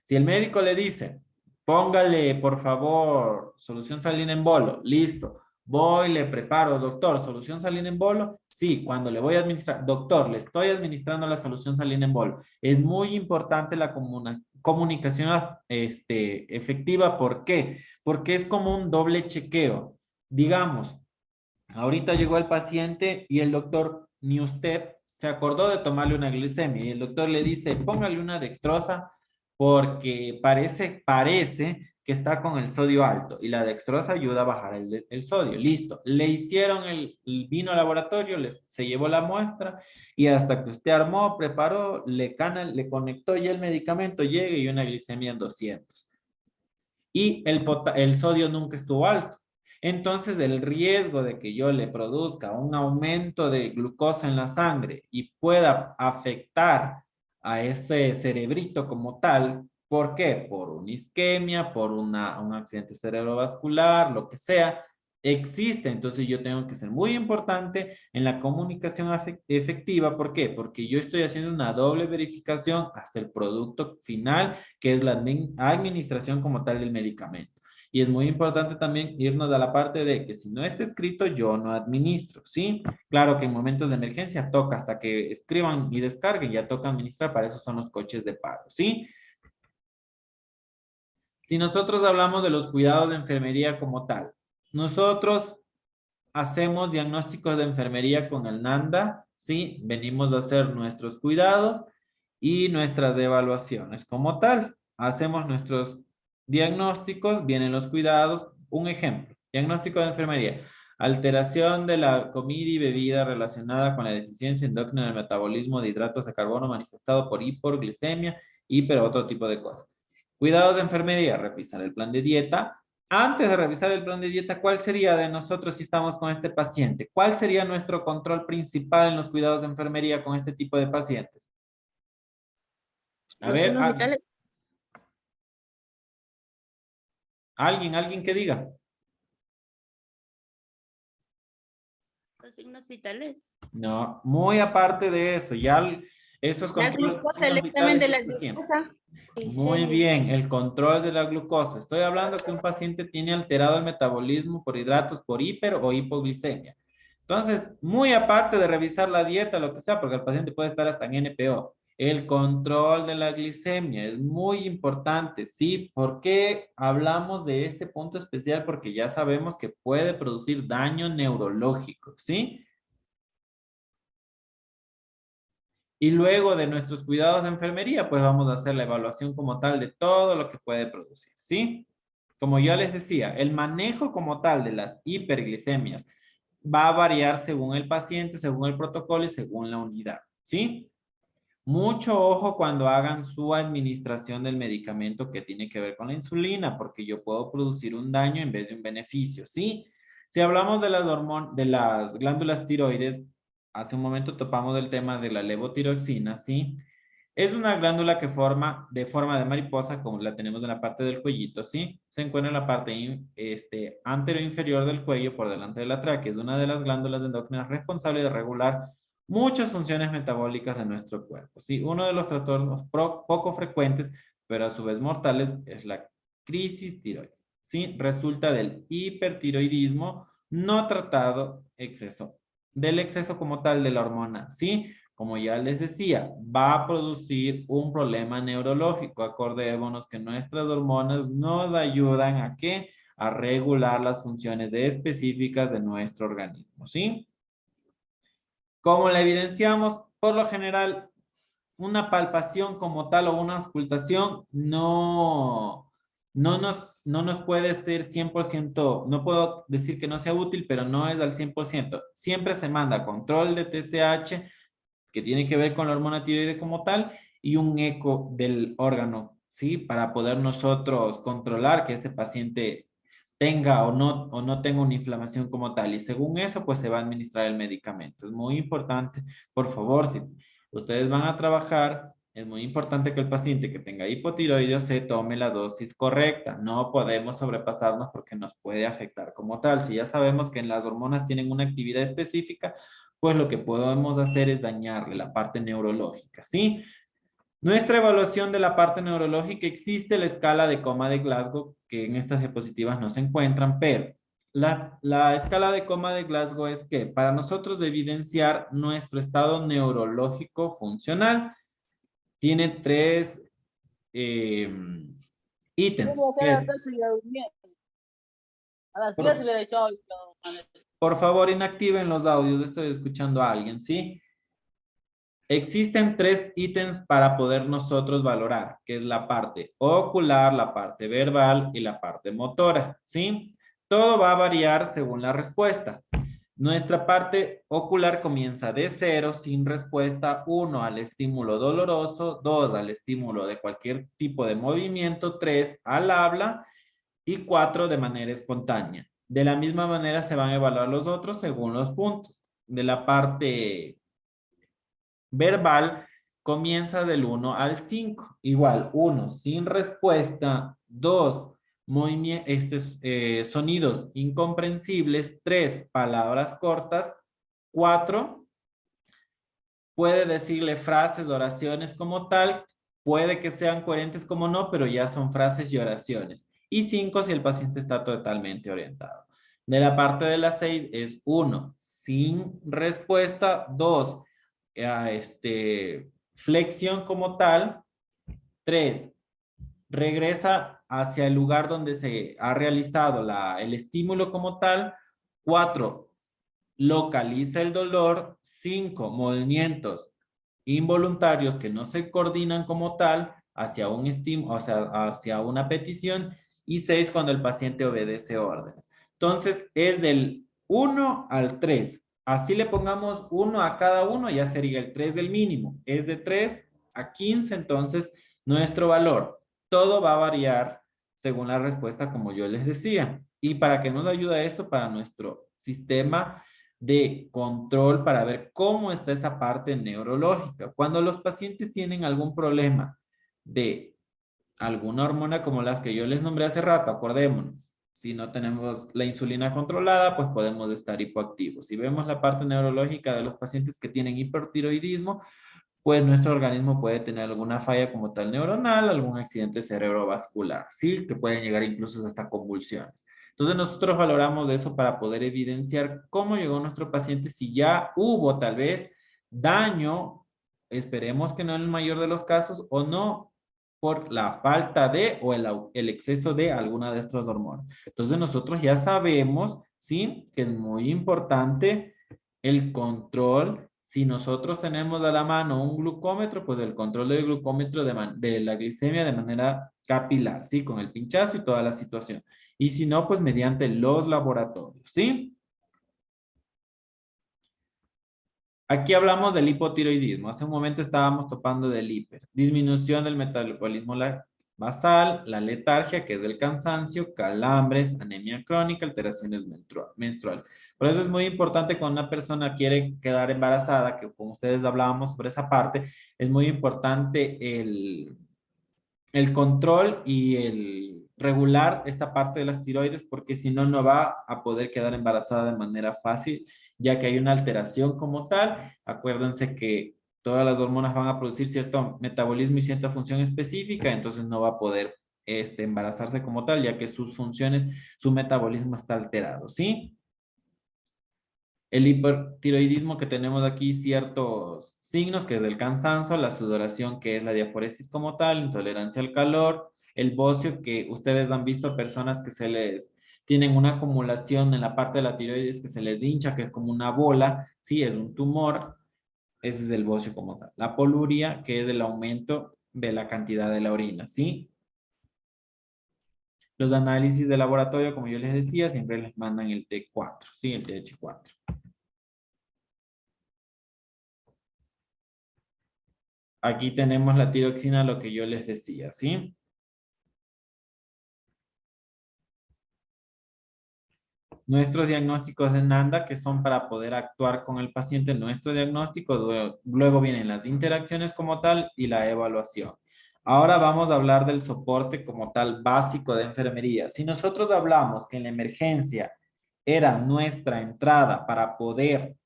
A: si el médico le dice, póngale por favor solución salina en bolo, listo. Voy, le preparo, doctor, solución salina en bolo. Sí, cuando le voy a administrar, doctor, le estoy administrando la solución salina en bolo. Es muy importante la comunicación efectiva. ¿Por qué? Porque es como un doble chequeo. Digamos, ahorita llegó el paciente y el doctor, ni usted se acordó de tomarle una glicemia y el doctor le dice, póngale una dextrosa porque parece que está con el sodio alto y la dextrosa ayuda a bajar el sodio. Listo. Le hicieron vino al laboratorio, se llevó la muestra y hasta que usted armó, preparó, le conectó ya el medicamento, llega y una glicemia en 200. Y el sodio nunca estuvo alto. Entonces, el riesgo de que yo le produzca un aumento de glucosa en la sangre y pueda afectar a ese cerebrito como tal, ¿por qué? Por una isquemia, por un accidente cerebrovascular, lo que sea, existe. Entonces, yo tengo que ser muy importante en la comunicación efectiva. ¿Por qué? Porque yo estoy haciendo una doble verificación hasta el producto final, que es la administración como tal del medicamento. Y es muy importante también irnos a la parte de que si no está escrito, yo no administro, ¿sí? Claro que en momentos de emergencia toca hasta que escriban y descarguen, ya toca administrar, para eso son los coches de paro, ¿sí? Si nosotros hablamos de los cuidados de enfermería como tal, nosotros hacemos diagnósticos de enfermería con el NANDA, ¿sí? Venimos a hacer nuestros cuidados y nuestras evaluaciones como tal. Hacemos nuestros diagnósticos, vienen los cuidados. Un ejemplo, diagnóstico de enfermería. Alteración de la comida y bebida relacionada con la deficiencia endocrina del metabolismo de hidratos de carbono manifestado por hiperglicemia, otro tipo de cosas. Cuidados de enfermería, revisar el plan de dieta. Antes de revisar el plan de dieta, ¿cuál sería de nosotros si estamos con este paciente? ¿Cuál sería nuestro control principal en los cuidados de enfermería con este tipo de pacientes? A
C: Los
A: ver,
C: signos vitales.
A: alguien que diga.
C: Los signos vitales.
A: No, muy aparte de eso, ya esos
C: La
A: controles
C: glucosa, el
A: signos
C: examen
A: vitales
C: de la
A: es siempre.
C: glucosa.
A: Muy bien, el control de la glucosa. Estoy hablando que un paciente tiene alterado el metabolismo por hidratos, por hiper o hipoglicemia. Entonces, muy aparte de revisar la dieta, lo que sea, porque el paciente puede estar hasta en NPO, el control de la glicemia es muy importante, ¿sí? ¿Por qué hablamos de este punto especial? Porque ya sabemos que puede producir daño neurológico, ¿sí? Y luego de nuestros cuidados de enfermería, pues vamos a hacer la evaluación como tal de todo lo que puede producir, ¿sí? Como ya les decía, el manejo como tal de las hiperglicemias va a variar según el paciente, según el protocolo y según la unidad, ¿sí? Mucho ojo cuando hagan su administración del medicamento que tiene que ver con la insulina, porque yo puedo producir un daño en vez de un beneficio, ¿sí? Si hablamos de de las glándulas tiroides, hace un momento topamos el tema de la levotiroxina, ¿sí? Es una glándula que forma de forma de mariposa, como la tenemos en la parte del cuellito, ¿sí? Se encuentra en la parte anteroinferior del cuello, por delante de la tráquea. Es una de las glándulas endocrinas responsables de regular muchas funciones metabólicas en nuestro cuerpo, ¿sí? Uno de los trastornos poco frecuentes, pero a su vez mortales, es la crisis tiroides, ¿sí? Resulta del hipertiroidismo no tratado del exceso como tal de la hormona, ¿sí? Como ya les decía, va a producir un problema neurológico. Acordémonos que nuestras hormonas nos ayudan a ¿qué? A regular las funciones específicas de nuestro organismo, ¿sí? ¿Cómo la evidenciamos? Por lo general, una palpación como tal o una auscultación no nos puede ser 100%, no puedo decir que no sea útil, pero no es al 100%. Siempre se manda control de TSH, que tiene que ver con la hormona tiroide como tal, y un eco del órgano, ¿sí? Para poder nosotros controlar que ese paciente tenga o no tenga una inflamación como tal. Y según eso, pues se va a administrar el medicamento. Es muy importante, por favor, si ustedes van a trabajar, es muy importante que el paciente que tenga hipotiroideo se tome la dosis correcta. No podemos sobrepasarnos porque nos puede afectar como tal. Si ya sabemos que las hormonas tienen una actividad específica, pues lo que podemos hacer es dañarle la parte neurológica, ¿sí? Nuestra evaluación de la parte neurológica, existe la escala de coma de Glasgow, que en estas diapositivas no se encuentran, pero la escala de coma de Glasgow es que para nosotros evidenciar nuestro estado neurológico funcional, tiene tres eh,
D: Yo
A: ítems.
D: voy a hacer la tesis y la durmiendo. A las 10 se
A: Por,
D: hubiera hecho hoy.
A: por favor, inactiven los audios, estoy escuchando a alguien, ¿sí? Existen tres ítems para poder nosotros valorar, que es la parte ocular, la parte verbal y la parte motora, ¿sí? Todo va a variar según la respuesta. Nuestra parte ocular comienza de 0, sin respuesta, 1 al estímulo doloroso, 2 al estímulo de cualquier tipo de movimiento, 3 al habla y 4 de manera espontánea. De la misma manera se van a evaluar los otros según los puntos. De la parte verbal comienza del 1 al 5. Igual, 1 sin respuesta, 2 sonidos incomprensibles, 3 palabras cortas, 4 puede decirle frases, oraciones como tal, puede que sean coherentes como no, pero ya son frases y oraciones. Y 5 si el paciente está totalmente orientado. De la parte de las 6 es 1 sin respuesta, 2 flexión como tal, 3 regresa hacia el lugar donde se ha realizado el estímulo como tal, 4 localiza el dolor, 5 movimientos involuntarios que no se coordinan como tal hacia un estímulo, o sea, hacia una petición, y 6 cuando el paciente obedece órdenes. Entonces, es del 1 al 3. Así le pongamos 1 a cada uno, ya sería el 3 del mínimo. Es de 3 a 15, entonces, nuestro valor. Todo va a variar según la respuesta, como yo les decía. ¿Y para qué nos ayuda esto? Para nuestro sistema de control para ver cómo está esa parte neurológica. Cuando los pacientes tienen algún problema de alguna hormona como las que yo les nombré hace rato, acordémonos, si no tenemos la insulina controlada, pues podemos estar hipoactivos. Si vemos la parte neurológica de los pacientes que tienen hipertiroidismo, pues nuestro organismo puede tener alguna falla como tal neuronal, algún accidente cerebrovascular, ¿sí? Que pueden llegar incluso hasta convulsiones. Entonces nosotros valoramos de eso para poder evidenciar cómo llegó nuestro paciente, si ya hubo tal vez daño, esperemos que no en el mayor de los casos, o no, por la falta de o el exceso de alguna de estas hormonas. Entonces nosotros ya sabemos, ¿sí? Que es muy importante el control. Si nosotros tenemos a la mano un glucómetro, pues el control del glucómetro de la glicemia de manera capilar, ¿sí? Con el pinchazo y toda la situación. Y si no, pues mediante los laboratorios, ¿sí? Aquí hablamos del hipotiroidismo. Hace un momento estábamos topando del hiper. Disminución del metabolismo basal, la letargia, que es el cansancio, calambres, anemia crónica, alteraciones menstruales. Por eso es muy importante cuando una persona quiere quedar embarazada, que con ustedes hablábamos sobre esa parte, es muy importante el control y el regular esta parte de las tiroides, porque si no, no va a poder quedar embarazada de manera fácil, ya que hay una alteración como tal. Acuérdense que todas las hormonas van a producir cierto metabolismo y cierta función específica, entonces no va a poder embarazarse como tal, ya que sus funciones, su metabolismo está alterado, ¿sí? El hipertiroidismo, que tenemos aquí ciertos signos, que es el cansancio, la sudoración, que es la diaforesis como tal, intolerancia al calor, el bocio, que ustedes han visto personas que se les tienen una acumulación en la parte de la tiroides que se les hincha, que es como una bola, ¿sí? Es un tumor. Ese es el bocio como tal. La poluria, que es el aumento de la cantidad de la orina, ¿sí? Los análisis de laboratorio, como yo les decía, siempre les mandan el T4, ¿sí? El TH4. Aquí tenemos la tiroxina, lo que yo les decía, ¿sí? Nuestros diagnósticos de NANDA, que son para poder actuar con el paciente, nuestro diagnóstico, luego vienen las interacciones como tal y la evaluación. Ahora vamos a hablar del soporte como tal básico de enfermería. Si nosotros hablamos que en la emergencia era nuestra entrada para poder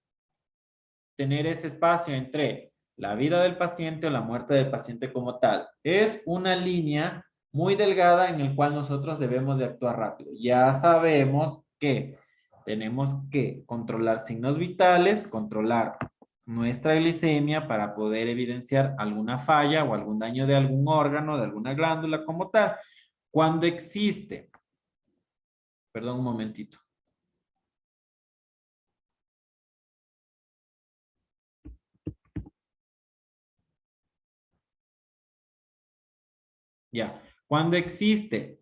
A: tener ese espacio entre la vida del paciente o la muerte del paciente como tal, es una línea muy delgada en el cual nosotros debemos de actuar rápido. Ya sabemos que tenemos que controlar signos vitales, controlar nuestra glicemia para poder evidenciar alguna falla o algún daño de algún órgano, de alguna glándula como tal. Cuando existe, perdón un momentito. Ya, cuando existe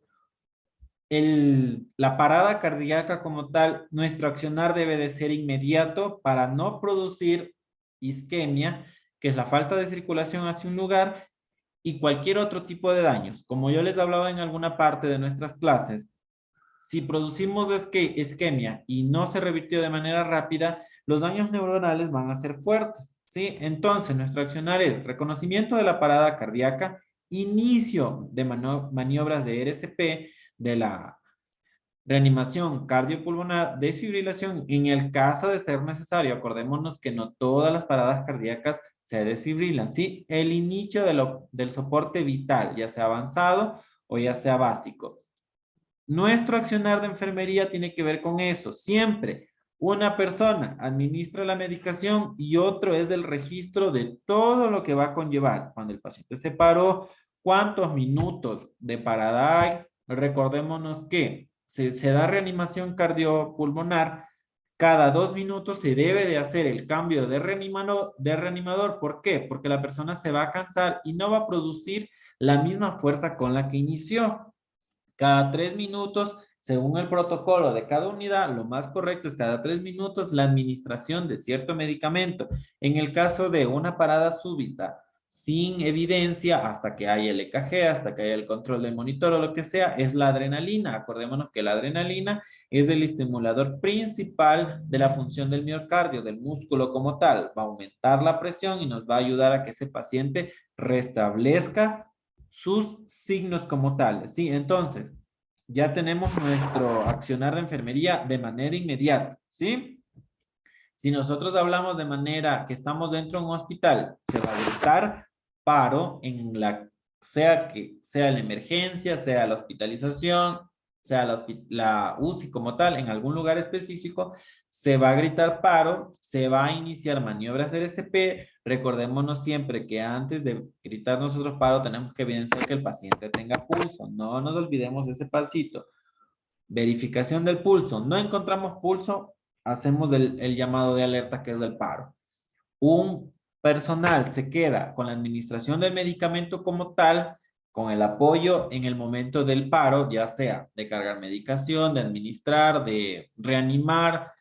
A: la parada cardíaca como tal, nuestro accionar debe de ser inmediato para no producir isquemia, que es la falta de circulación hacia un lugar, y cualquier otro tipo de daños. Como yo les hablaba en alguna parte de nuestras clases, si producimos isquemia y no se revirtió de manera rápida, los daños neuronales van a ser fuertes, ¿sí? Entonces, nuestro accionar es reconocimiento de la parada cardíaca, inicio de maniobras de RCP, de la reanimación cardiopulmonar, desfibrilación, en el caso de ser necesario. Acordémonos que no todas las paradas cardíacas se desfibrilan, ¿sí? El inicio del soporte vital, ya sea avanzado o ya sea básico. Nuestro accionar de enfermería tiene que ver con eso. Siempre una persona administra la medicación y otro es el registro de todo lo que va a conllevar. Cuando el paciente se paró, cuántos minutos de parada hay. Recordémonos que se da reanimación cardiopulmonar. Cada 2 minutos se debe de hacer el cambio de reanimador. ¿Por qué? Porque la persona se va a cansar y no va a producir la misma fuerza con la que inició. Cada 3 minutos, según el protocolo de cada unidad, lo más correcto es cada 3 minutos la administración de cierto medicamento. En el caso de una parada súbita, sin evidencia, hasta que haya el EKG, hasta que haya el control del monitor o lo que sea, es la adrenalina. Acordémonos que la adrenalina es el estimulador principal de la función del miocardio, del músculo como tal. Va a aumentar la presión y nos va a ayudar a que ese paciente restablezca sus signos como tales, ¿sí? Entonces, ya tenemos nuestro accionar de enfermería de manera inmediata, ¿sí? Si nosotros hablamos de manera que estamos dentro de un hospital, se va a gritar paro en sea que sea la emergencia, sea la hospitalización, sea la UCI como tal, en algún lugar específico, se va a gritar paro, se va a iniciar maniobras del RCP. Recordémonos siempre que antes de gritar nosotros paro, tenemos que evidenciar que el paciente tenga pulso. No nos olvidemos de ese pasito. Verificación del pulso. No encontramos pulso, hacemos el llamado de alerta que es del paro. Un personal se queda con la administración del medicamento como tal, con el apoyo en el momento del paro, ya sea de cargar medicación, de administrar, de reanimar.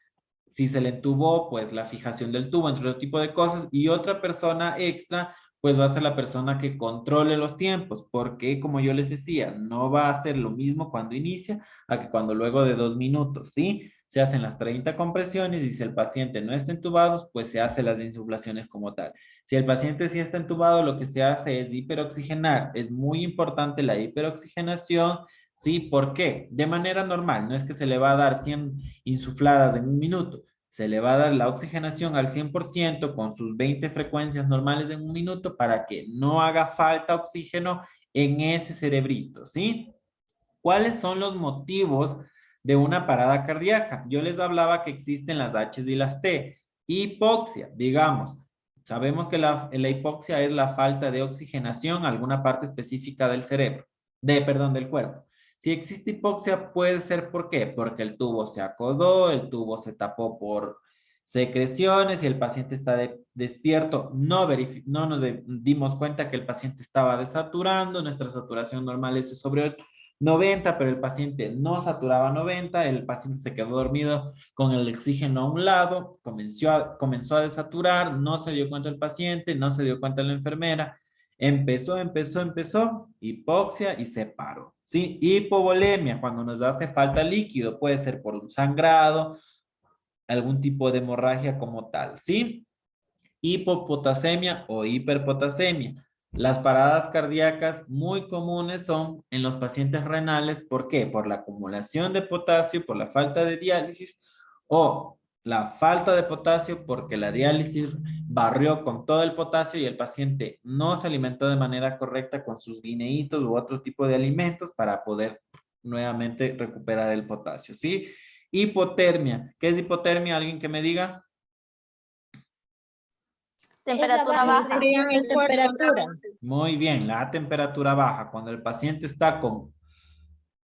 A: Si se le entubó, pues la fijación del tubo, entre otro tipo de cosas. Y otra persona extra, pues va a ser la persona que controle los tiempos, porque como yo les decía, no va a ser lo mismo cuando inicia a que cuando luego de 2 minutos, ¿sí? Se hacen las 30 compresiones y si el paciente no está entubado, pues se hace las insuflaciones como tal. Si el paciente sí está entubado, lo que se hace es hiperoxigenar. Es muy importante la hiperoxigenación. ¿Sí? ¿Por qué? De manera normal, no es que se le va a dar 100 insufladas en un minuto, se le va a dar la oxigenación al 100% con sus 20 frecuencias normales en un minuto para que no haga falta oxígeno en ese cerebrito, ¿sí? ¿Cuáles son los motivos de una parada cardíaca? Yo les hablaba que existen las H y las T. Hipoxia, digamos. Sabemos que la hipoxia es la falta de oxigenación a alguna parte específica del cerebro, perdón, del cuerpo. Si existe hipoxia, puede ser ¿por qué? Porque el tubo se acodó, el tubo se tapó por secreciones y el paciente está despierto. No nos dimos cuenta que el paciente estaba desaturando, nuestra saturación normal es sobre 90, pero el paciente no saturaba 90, el paciente se quedó dormido con el oxígeno a un lado, comenzó a desaturar, no se dio cuenta el paciente, no se dio cuenta la enfermera, empezó, hipoxia y se paró, ¿sí? Hipovolemia, cuando nos hace falta líquido, puede ser por un sangrado, algún tipo de hemorragia como tal, ¿sí? Hipopotasemia o hiperpotasemia. Las paradas cardíacas muy comunes son en los pacientes renales. ¿Por qué? Por la acumulación de potasio, por la falta de diálisis o la falta de potasio porque la diálisis barrió con todo el potasio y el paciente no se alimentó de manera correcta con sus guineitos u otro tipo de alimentos para poder nuevamente recuperar el potasio, ¿sí? Hipotermia. ¿Qué es hipotermia? ¿Alguien que me diga?
B: Temperatura baja.
D: De temperatura.
A: Muy bien, la temperatura baja. Cuando el paciente está con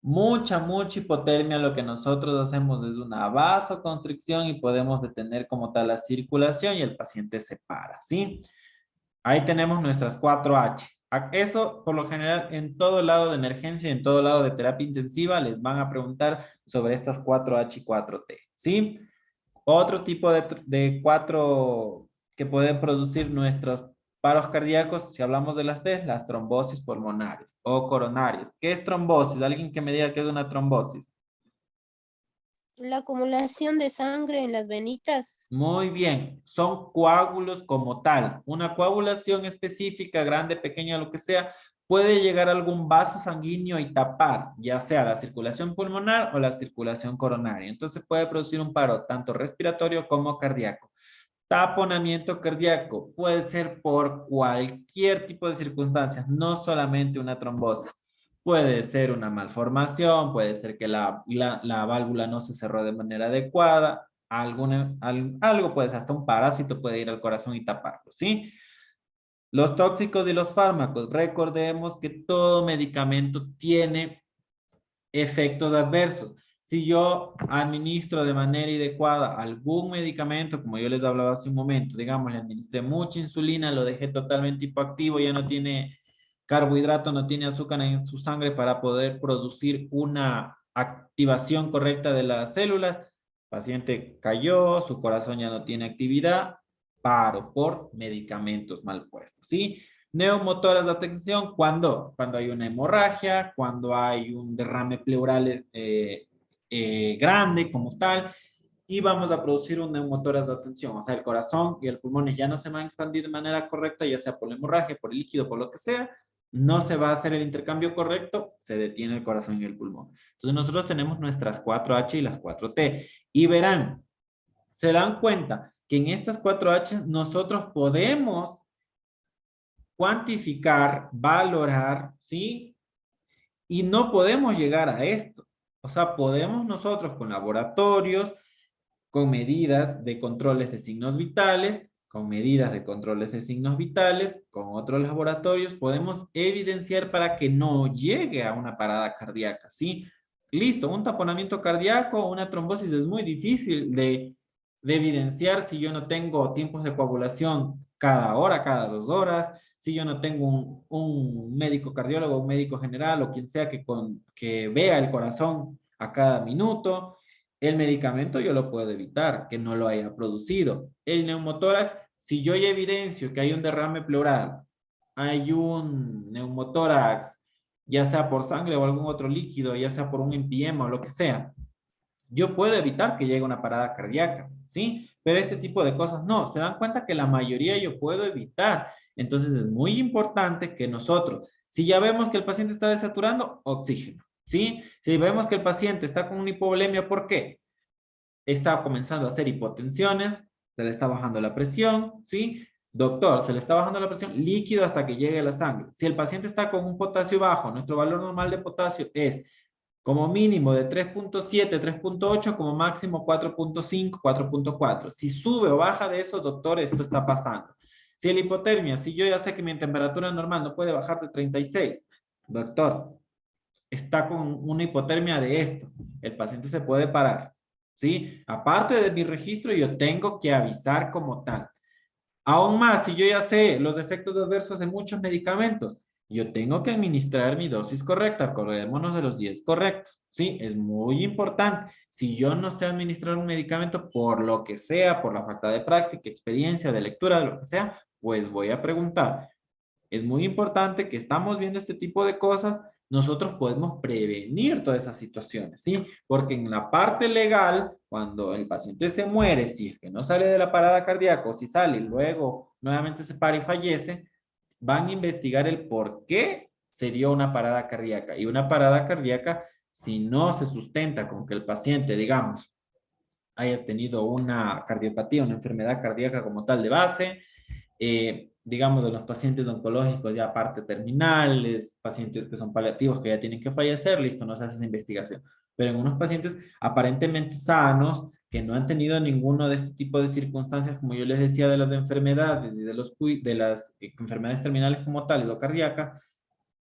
A: mucha hipotermia, lo que nosotros hacemos es una vasoconstricción y podemos detener como tal la circulación y el paciente se para, ¿sí? Ahí tenemos nuestras 4H. Eso, por lo general, en todo lado de emergencia, en todo lado de terapia intensiva, les van a preguntar sobre estas 4H y 4T, ¿sí? Otro tipo de 4 que pueden producir nuestros paros cardíacos, si hablamos de las T, las trombosis pulmonares o coronarias. ¿Qué es trombosis? Alguien que me diga qué es una trombosis.
E: La acumulación de sangre en las venitas.
A: Muy bien, son coágulos como tal. Una coagulación específica, grande, pequeña, lo que sea, puede llegar a algún vaso sanguíneo y tapar, ya sea la circulación pulmonar o la circulación coronaria. Entonces puede producir un paro tanto respiratorio como cardíaco. Taponamiento cardíaco puede ser por cualquier tipo de circunstancias, no solamente una trombosis. Puede ser una malformación, puede ser que la válvula no se cerró de manera adecuada, algo puede ser, hasta un parásito puede ir al corazón y taparlo, ¿sí? Los tóxicos y los fármacos. Recordemos que todo medicamento tiene efectos adversos. Si yo administro de manera inadecuada algún medicamento, como yo les hablaba hace un momento, digamos, le administré mucha insulina, lo dejé totalmente hipoactivo, ya no tiene carbohidrato, no tiene azúcar en su sangre para poder producir una activación correcta de las células, paciente cayó, su corazón ya no tiene actividad, paro por medicamentos mal puestos, ¿sí? Neumotoras de atención, cuando hay una hemorragia, cuando hay un derrame pleural grande como tal, y vamos a producir un neumotoras de atención, o sea, el corazón y el pulmón ya no se van a expandir de manera correcta, ya sea por la hemorragia, por el líquido, por lo que sea, no se va a hacer el intercambio correcto, se detiene el corazón y el pulmón. Entonces nosotros tenemos nuestras 4H y las 4T, y verán, se dan cuenta que en estas 4H nosotros podemos cuantificar, valorar, ¿sí? Y no podemos llegar a esto. O sea, podemos nosotros con laboratorios, con medidas de controles de signos vitales, con medidas de controles de signos vitales, con otros laboratorios, podemos evidenciar para que no llegue a una parada cardíaca, ¿sí? Listo, un taponamiento cardíaco, una trombosis es muy difícil de evidenciar si yo no tengo tiempos de coagulación cada hora, cada 2 horas, si yo no tengo un médico cardiólogo, un médico general o quien sea que vea el corazón a cada minuto. El medicamento yo lo puedo evitar, que no lo haya producido. El neumotórax, si yo ya evidencio que hay un derrame pleural, hay un neumotórax, ya sea por sangre o algún otro líquido, ya sea por un empiema o lo que sea, yo puedo evitar que llegue una parada cardíaca, ¿sí? Pero este tipo de cosas no, se dan cuenta que la mayoría yo puedo evitar. Entonces es muy importante que nosotros, si ya vemos que el paciente está desaturando, oxígeno, ¿sí? Si vemos que el paciente está con una hipovolemia, ¿por qué? Está comenzando a hacer hipotensiones, se le está bajando la presión, ¿sí? Doctor, se le está bajando la presión, líquido hasta que llegue a la sangre. Si el paciente está con un potasio bajo, nuestro valor normal de potasio es como mínimo de 3.7, 3.8, como máximo 4.5, 4.4. Si sube o baja de eso, doctor, esto está pasando. Si la hipotermia, si yo ya sé que mi temperatura normal no puede bajar de 36, doctor, está con una hipotermia de esto. El paciente se puede parar, ¿sí? Aparte de mi registro, yo tengo que avisar como tal. Aún más, si yo ya sé los efectos adversos de muchos medicamentos, yo tengo que administrar mi dosis correcta. Acordémonos de los 10 correctos. Sí, es muy importante. Si yo no sé administrar un medicamento por lo que sea, por la falta de práctica, experiencia, de lectura, de lo que sea, pues voy a preguntar. Es muy importante que estamos viendo este tipo de cosas, nosotros podemos prevenir todas esas situaciones, ¿sí? Porque en la parte legal, cuando el paciente se muere, si es que no sale de la parada cardíaca o si sale y luego nuevamente se para y fallece, van a investigar el por qué se dio una parada cardíaca. Y una parada cardíaca, si no se sustenta con que el paciente, digamos, haya tenido una cardiopatía, una enfermedad cardíaca como tal de base, digamos, de los pacientes oncológicos ya parte terminales, pacientes que son paliativos que ya tienen que fallecer, listo, no se hace esa investigación. Pero en unos pacientes aparentemente sanos, que no han tenido ninguno de este tipo de circunstancias, como yo les decía, de las enfermedades y de las enfermedades terminales como tal, o cardíaca,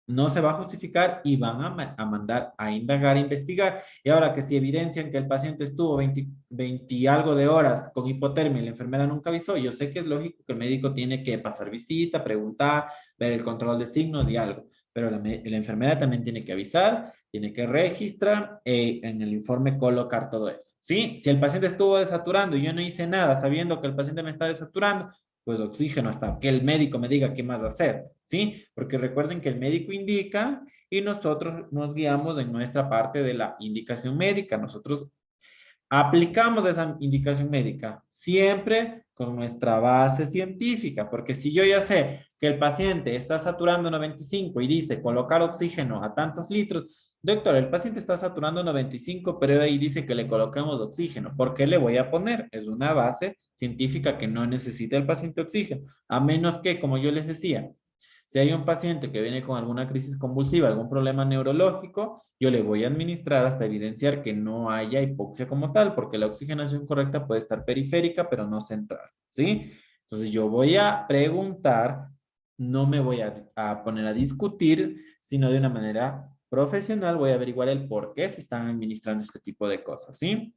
A: no se va a justificar y van a mandar a indagar, a investigar. Y ahora que si evidencian que el paciente estuvo 20 y algo de horas con hipotermia y la enfermera nunca avisó, yo sé que es lógico que el médico tiene que pasar visita, preguntar, ver el control de signos y algo, pero la enfermera también tiene que avisar, tiene que registrar en el informe colocar todo eso. ¿Sí? Si el paciente estuvo desaturando y yo no hice nada sabiendo que el paciente me está desaturando, pues oxígeno hasta que el médico me diga qué más hacer, ¿sí? Porque recuerden que el médico indica y nosotros nos guiamos en nuestra parte de la indicación médica. Nosotros aplicamos esa indicación médica siempre con nuestra base científica, porque si yo ya sé que el paciente está saturando 95 y dice colocar oxígeno a tantos litros, doctor, el paciente está saturando 95, pero ahí dice que le coloquemos oxígeno. ¿Por qué le voy a poner? Es una base científica que no necesita el paciente oxígeno, a menos que, como yo les decía, si hay un paciente que viene con alguna crisis convulsiva, algún problema neurológico, yo le voy a administrar hasta evidenciar que no haya hipoxia como tal, porque la oxigenación correcta puede estar periférica, pero no central, ¿sí? Entonces yo voy a preguntar, no me voy a poner a discutir, sino de una manera profesional voy a averiguar el por qué se están administrando este tipo de cosas, ¿sí?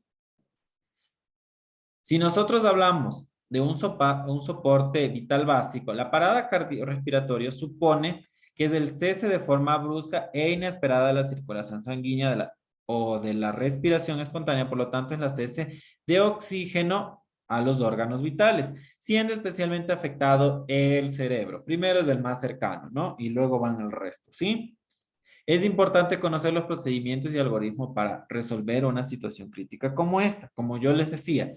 A: Si nosotros hablamos de un soporte vital básico, la parada cardiorrespiratoria supone que es el cese de forma brusca e inesperada de la circulación sanguínea o de la respiración espontánea, por lo tanto es la cese de oxígeno a los órganos vitales, siendo especialmente afectado el cerebro. Primero es el más cercano, ¿no? Y luego van el resto, ¿sí? Es importante conocer los procedimientos y algoritmos para resolver una situación crítica como esta. Como yo les decía,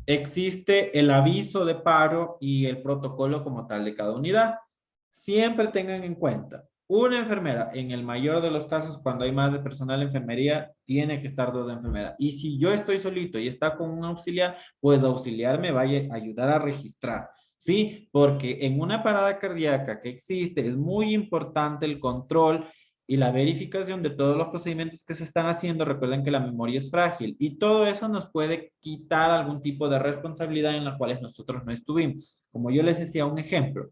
A: existe el aviso de paro y el protocolo como tal de cada unidad. Siempre tengan en cuenta, una enfermera, en el mayor de los casos, cuando hay más de personal de enfermería, tiene que estar dos enfermeras. Y si yo estoy solito y está con un auxiliar, pues auxiliar me vaya a ayudar a registrar. ¿Sí? Porque en una parada cardíaca que existe, es muy importante el control y la verificación de todos los procedimientos que se están haciendo. Recuerden que la memoria es frágil y todo eso nos puede quitar algún tipo de responsabilidad en la cual nosotros no estuvimos. Como yo les decía, un ejemplo.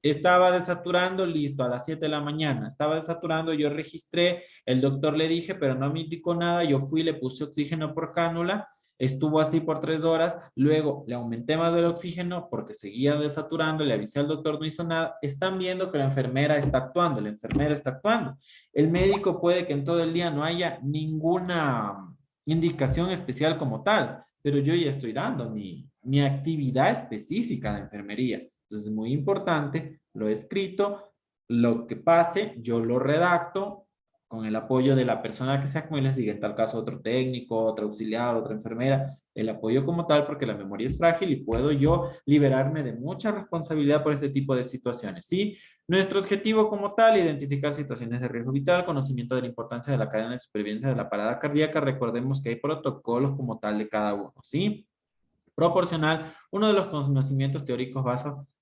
A: Estaba desaturando, listo, a las 7 de la mañana. Estaba desaturando, yo registré, el doctor le dije, pero no me indicó nada. Yo fui, le puse oxígeno por cánula, estuvo así por 3 horas. Luego le aumenté más del oxígeno porque seguía desaturando, le avisé al doctor, no hizo nada. Están viendo que la enfermera está actuando, el enfermero está actuando. El médico puede que en todo el día no haya ninguna indicación especial como tal, pero yo ya estoy dando mi actividad específica de enfermería. Entonces es muy importante, lo he escrito, lo que pase, yo lo redacto con el apoyo de la persona que sea, como les diga, en tal caso otro técnico, otro auxiliar, otra enfermera, el apoyo como tal, porque la memoria es frágil y puedo yo liberarme de mucha responsabilidad por este tipo de situaciones, ¿sí? Nuestro objetivo como tal, identificar situaciones de riesgo vital, conocimiento de la importancia de la cadena de supervivencia de la parada cardíaca, recordemos que hay protocolos como tal de cada uno, ¿sí? Proporcional, uno de los conocimientos teóricos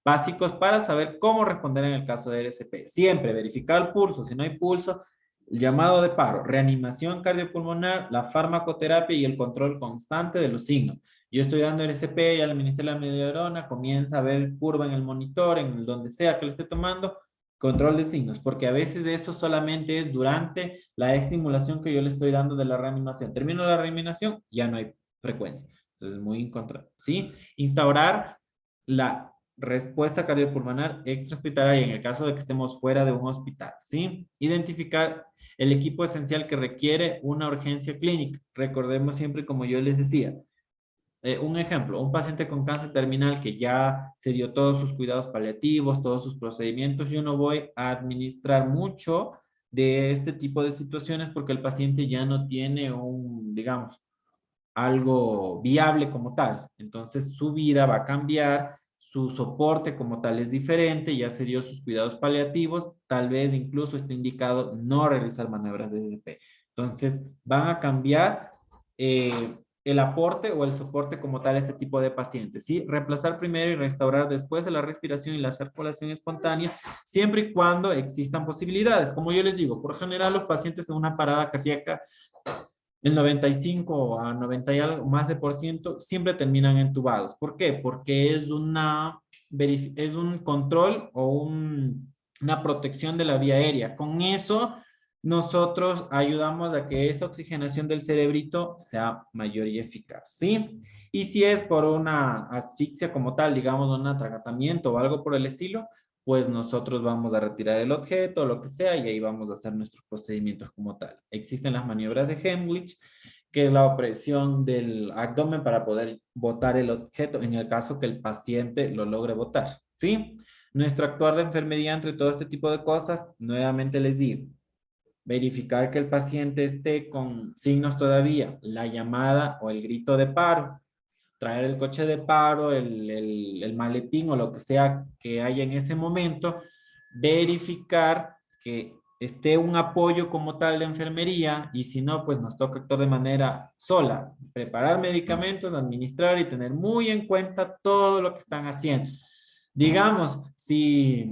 A: básicos para saber cómo responder en el caso de RCP. Siempre verificar el pulso, si no hay pulso, el llamado de paro, reanimación cardiopulmonar, la farmacoterapia y el control constante de los signos. Yo estoy dando RCP, ya le administré la mediadona, comienza a ver curva en el monitor, en donde sea que lo esté tomando, Control de signos, porque a veces eso solamente es durante la estimulación que yo le estoy dando de la reanimación. Termino la reanimación, ya no hay frecuencia. Entonces, muy en contra, ¿sí? Instaurar la respuesta cardiopulmonar extrahospitalaria en el caso de que estemos fuera de un hospital, ¿sí? Identificar el equipo esencial que requiere una urgencia clínica. Recordemos siempre, como yo les decía, un ejemplo, un paciente con cáncer terminal que ya se dio todos sus cuidados paliativos, todos sus procedimientos, yo no voy a administrar mucho de este tipo de situaciones porque el paciente ya no tiene un, digamos, algo viable como tal. Entonces su vida va a cambiar, su soporte como tal es diferente, ya se dio sus cuidados paliativos, tal vez incluso esté indicado no realizar maniobras de DCP. Entonces van a cambiar el aporte o el soporte como tal a este tipo de pacientes, ¿sí? Reemplazar primero y restaurar después de la respiración y la circulación espontánea, siempre y cuando existan posibilidades. Como yo les digo, por general los pacientes en una parada cardíaca el 95 a 90 y algo más de por ciento siempre terminan entubados. ¿Por qué? Porque es es un control o una protección de la vía aérea. Con eso nosotros ayudamos a que esa oxigenación del cerebrito sea mayor y eficaz, ¿sí? Y si es por una asfixia como tal, digamos un atragantamiento o algo por el estilo, pues nosotros vamos a retirar el objeto, lo que sea, y ahí vamos a hacer nuestros procedimientos como tal. Existen las maniobras de Heimlich, que es la opresión del abdomen para poder botar el objeto en el caso que el paciente lo logre botar, ¿sí? Nuestro actuar de enfermería entre todo este tipo de cosas, nuevamente les digo, verificar que el paciente esté con signos todavía, la llamada o el grito de paro, traer el coche de paro, el maletín o lo que sea que haya en ese momento, verificar que esté un apoyo como tal de enfermería y si no, pues nos toca actuar de manera sola, preparar medicamentos, administrar y tener muy en cuenta todo lo que están haciendo. Digamos, si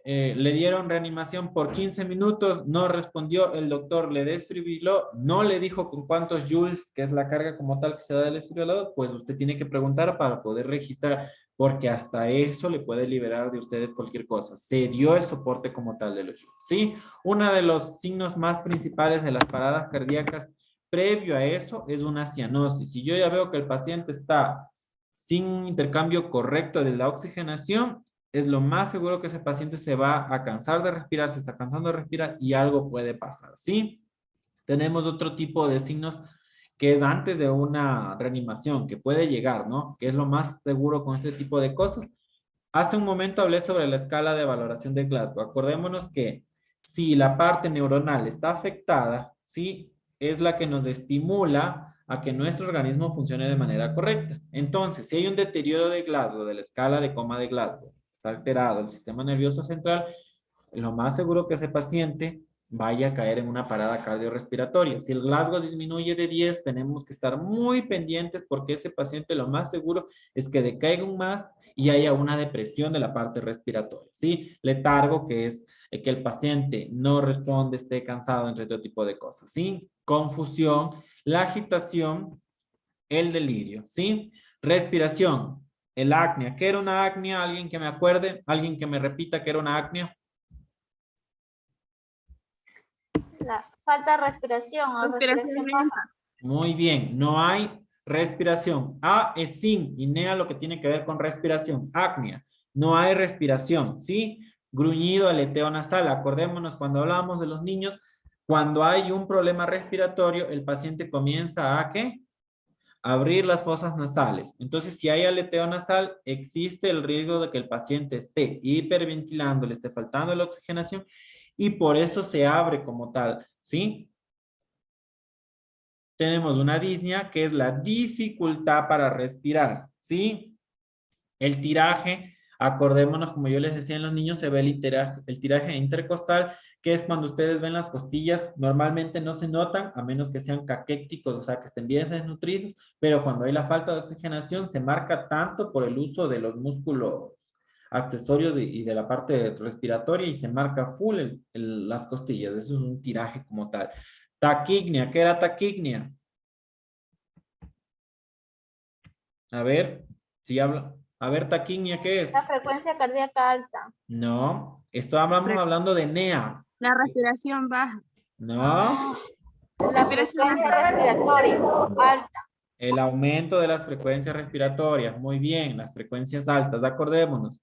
A: le dieron reanimación por 15 minutos, no respondió, el doctor le desfibriló, no le dijo con cuántos joules, que es la carga como tal que se da del desfibrilador, pues usted tiene que preguntar para poder registrar, porque hasta eso le puede liberar de ustedes cualquier cosa. Se dio el soporte como tal de los joules, ¿sí? Uno de los signos más principales de las paradas cardíacas previo a eso es una cianosis. Si yo ya veo que el paciente está sin intercambio correcto de la oxigenación, es lo más seguro que ese paciente se va a cansar de respirar, se está cansando de respirar y algo puede pasar, ¿sí? Tenemos otro tipo de signos que es antes de una reanimación, que puede llegar, ¿no? Que es lo más seguro con este tipo de cosas. Hace un momento hablé sobre la escala de valoración de Glasgow. Acordémonos que si la parte neuronal está afectada, ¿sí? Es la que nos estimula a que nuestro organismo funcione de manera correcta. Entonces, si hay un deterioro de Glasgow, de la escala de coma de Glasgow, está alterado el sistema nervioso central, lo más seguro que ese paciente vaya a caer en una parada cardiorrespiratoria. Si el Glasgow disminuye de 10, tenemos que estar muy pendientes porque ese paciente lo más seguro es que decaiga aún más y haya una depresión de la parte respiratoria, ¿sí? Letargo, que es que el paciente no responde, esté cansado, entre otro tipo de cosas, ¿sí? Confusión, la agitación, el delirio, ¿sí? Respiración, el apnea. ¿Qué era una apnea? ¿Alguien que me acuerde? ¿Alguien que me repita qué era una apnea?
B: La falta de respiración o
C: Respiración
B: respiración baja.
A: Muy bien, no hay respiración. A es sin y nea lo que tiene que ver con respiración. Apnea, no hay respiración, ¿sí? Gruñido, aleteo nasal. Acordémonos cuando hablábamos de los niños, cuando hay un problema respiratorio, el paciente comienza a ¿qué? Abrir las fosas nasales. Entonces, si hay aleteo nasal, existe el riesgo de que el paciente esté hiperventilando, le esté faltando la oxigenación y por eso se abre como tal, ¿sí? Tenemos una disnea, que es la dificultad para respirar, ¿sí? El tiraje, acordémonos, como yo les decía en los niños, se ve el tiraje intercostal, que es cuando ustedes ven las costillas, normalmente no se notan, a menos que sean caquécticos, o sea, que estén bien desnutridos, pero cuando hay la falta de oxigenación, se marca tanto por el uso de los músculos accesorios y de la parte respiratoria y se marca full las costillas. Eso es un tiraje como tal. Taquignia, ¿qué era taquignia? A ver, si habla. A ver, taquimia, ¿qué es?
B: La frecuencia cardíaca alta.
A: No, esto hablamos hablando de NEA.
C: La respiración baja.
A: No,
B: La frecuencia respiratoria alta.
A: el aumento de las frecuencias respiratorias. Muy bien, las frecuencias altas, acordémonos.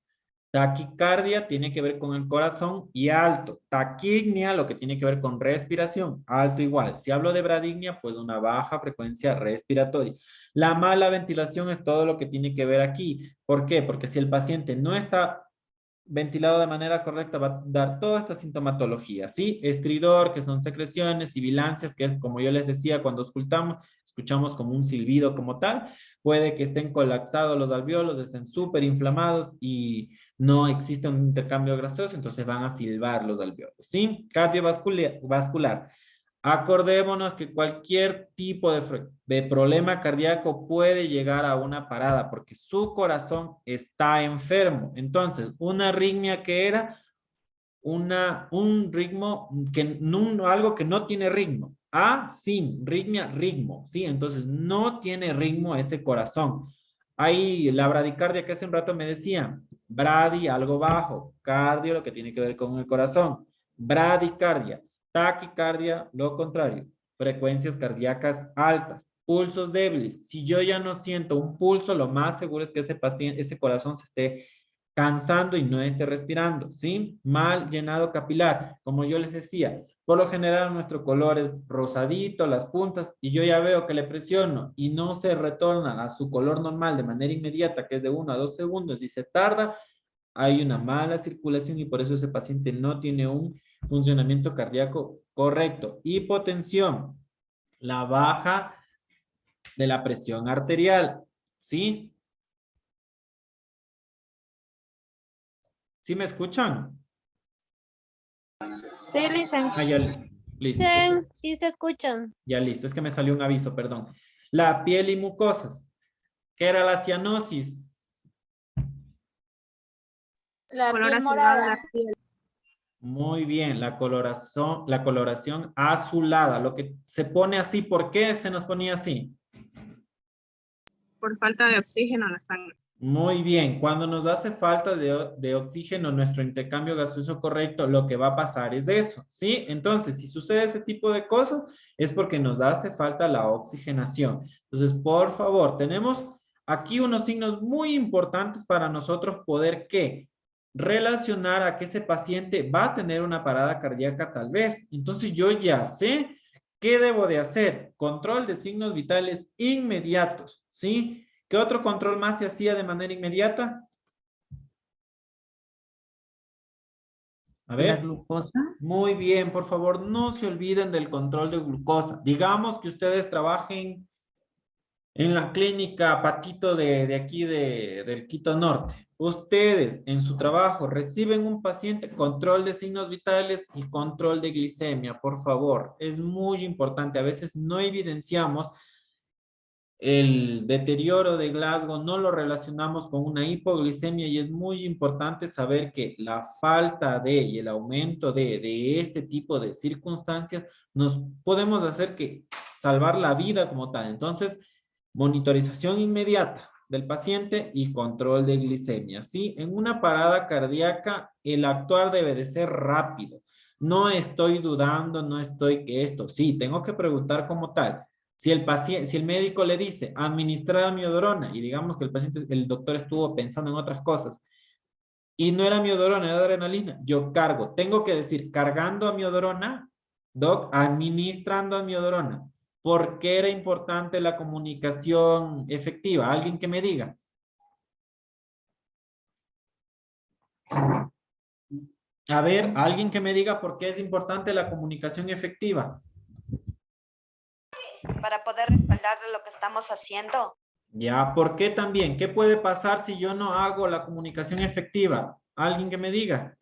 A: Taquicardia tiene que ver con el corazón y alto. Taquignia, lo que tiene que ver con respiración, alto igual. Si hablo de bradignia, pues una baja frecuencia respiratoria. La mala ventilación es todo lo que tiene que ver aquí. ¿Por qué? Porque si el paciente no está ventilado de manera correcta, va a dar toda esta sintomatología, ¿sí? Estridor, que son secreciones, sibilancias, que es como yo les decía, cuando escuchamos como un silbido como tal, puede que estén colapsados los alveolos, estén súper inflamados y no existe un intercambio gaseoso, entonces van a silbar los alveolos, ¿sí? Cardiovascular. Acordémonos que cualquier tipo de problema cardíaco puede llegar a una parada porque su corazón está enfermo. Entonces, una arritmia que era un ritmo, algo que no tiene ritmo. Sin, ritmo, ¿sí? Entonces, no tiene ritmo ese corazón. Hay la bradicardia que hace un rato me decía, bradi, algo bajo, cardio, lo que tiene que ver con el corazón, bradicardia. Taquicardia, lo contrario, frecuencias cardíacas altas, pulsos débiles. Si yo ya no siento un pulso, lo más seguro es que ese paciente, ese corazón se esté cansando y no esté respirando, ¿sí? Mal llenado capilar, como yo les decía, por lo general nuestro color es rosadito, las puntas, y yo ya veo que le presiono y no se retorna a su color normal de manera inmediata, que es de 1 a 2 segundos, y se tarda, hay una mala circulación y por eso ese paciente no tiene un funcionamiento cardíaco correcto. Hipotensión, la baja de la presión arterial, ¿sí? ¿Sí me escuchan?
C: Sí, licenciado.
A: Ya listo.
E: Sí, sí se escuchan.
A: Ya listo, es que me salió un aviso, perdón. La piel y mucosas. ¿Qué era la cianosis?
B: La
C: Color
B: piel
C: azulado de
B: morada.
C: la piel.
A: Muy bien, la coloración azulada, lo que se pone así, ¿por qué se nos ponía así?
C: Por falta de oxígeno en la sangre.
A: Muy bien, cuando nos hace falta de oxígeno, nuestro intercambio gaseoso correcto, lo que va a pasar es eso, ¿sí? Entonces, si sucede ese tipo de cosas, es porque nos hace falta la oxigenación. Entonces, por favor, tenemos aquí unos signos muy importantes para nosotros poder, ¿qué? Relacionar a que ese paciente va a tener una parada cardíaca tal vez. Entonces, yo ya sé qué debo de hacer. Control de signos vitales inmediatos, ¿sí? ¿Qué otro control más se hacía de manera inmediata? A ver.
F: La glucosa.
A: Muy bien, por favor, no se olviden del control de glucosa. Digamos que ustedes trabajen en la clínica Patito de aquí del Quito Norte. Ustedes en su trabajo reciben un paciente, control de signos vitales y control de glicemia, por favor. Es muy importante. A veces no evidenciamos el deterioro de Glasgow, no lo relacionamos con una hipoglicemia y es muy importante saber que la falta de y el aumento de este tipo de circunstancias nos podemos hacer que salvar la vida como tal. Entonces, monitorización inmediata del paciente y control de glicemia. ¿Sí? En una parada cardíaca, el actuar debe de ser rápido. No estoy dudando, no estoy que esto, sí, tengo que preguntar como tal. Si el paciente, si el médico le dice administrar amiodarona y digamos que el doctor estuvo pensando en otras cosas y no era amiodarona, era adrenalina, yo cargo. Tengo que decir cargando amiodarona, doc, administrando amiodarona. ¿Por qué era importante la comunicación efectiva? ¿Alguien que me diga? A ver, alguien que me diga por qué es importante la comunicación efectiva.
G: Para poder respaldar lo que estamos haciendo.
A: Ya, ¿por qué también? ¿Qué puede pasar si yo no hago la comunicación efectiva? ¿Alguien que me diga?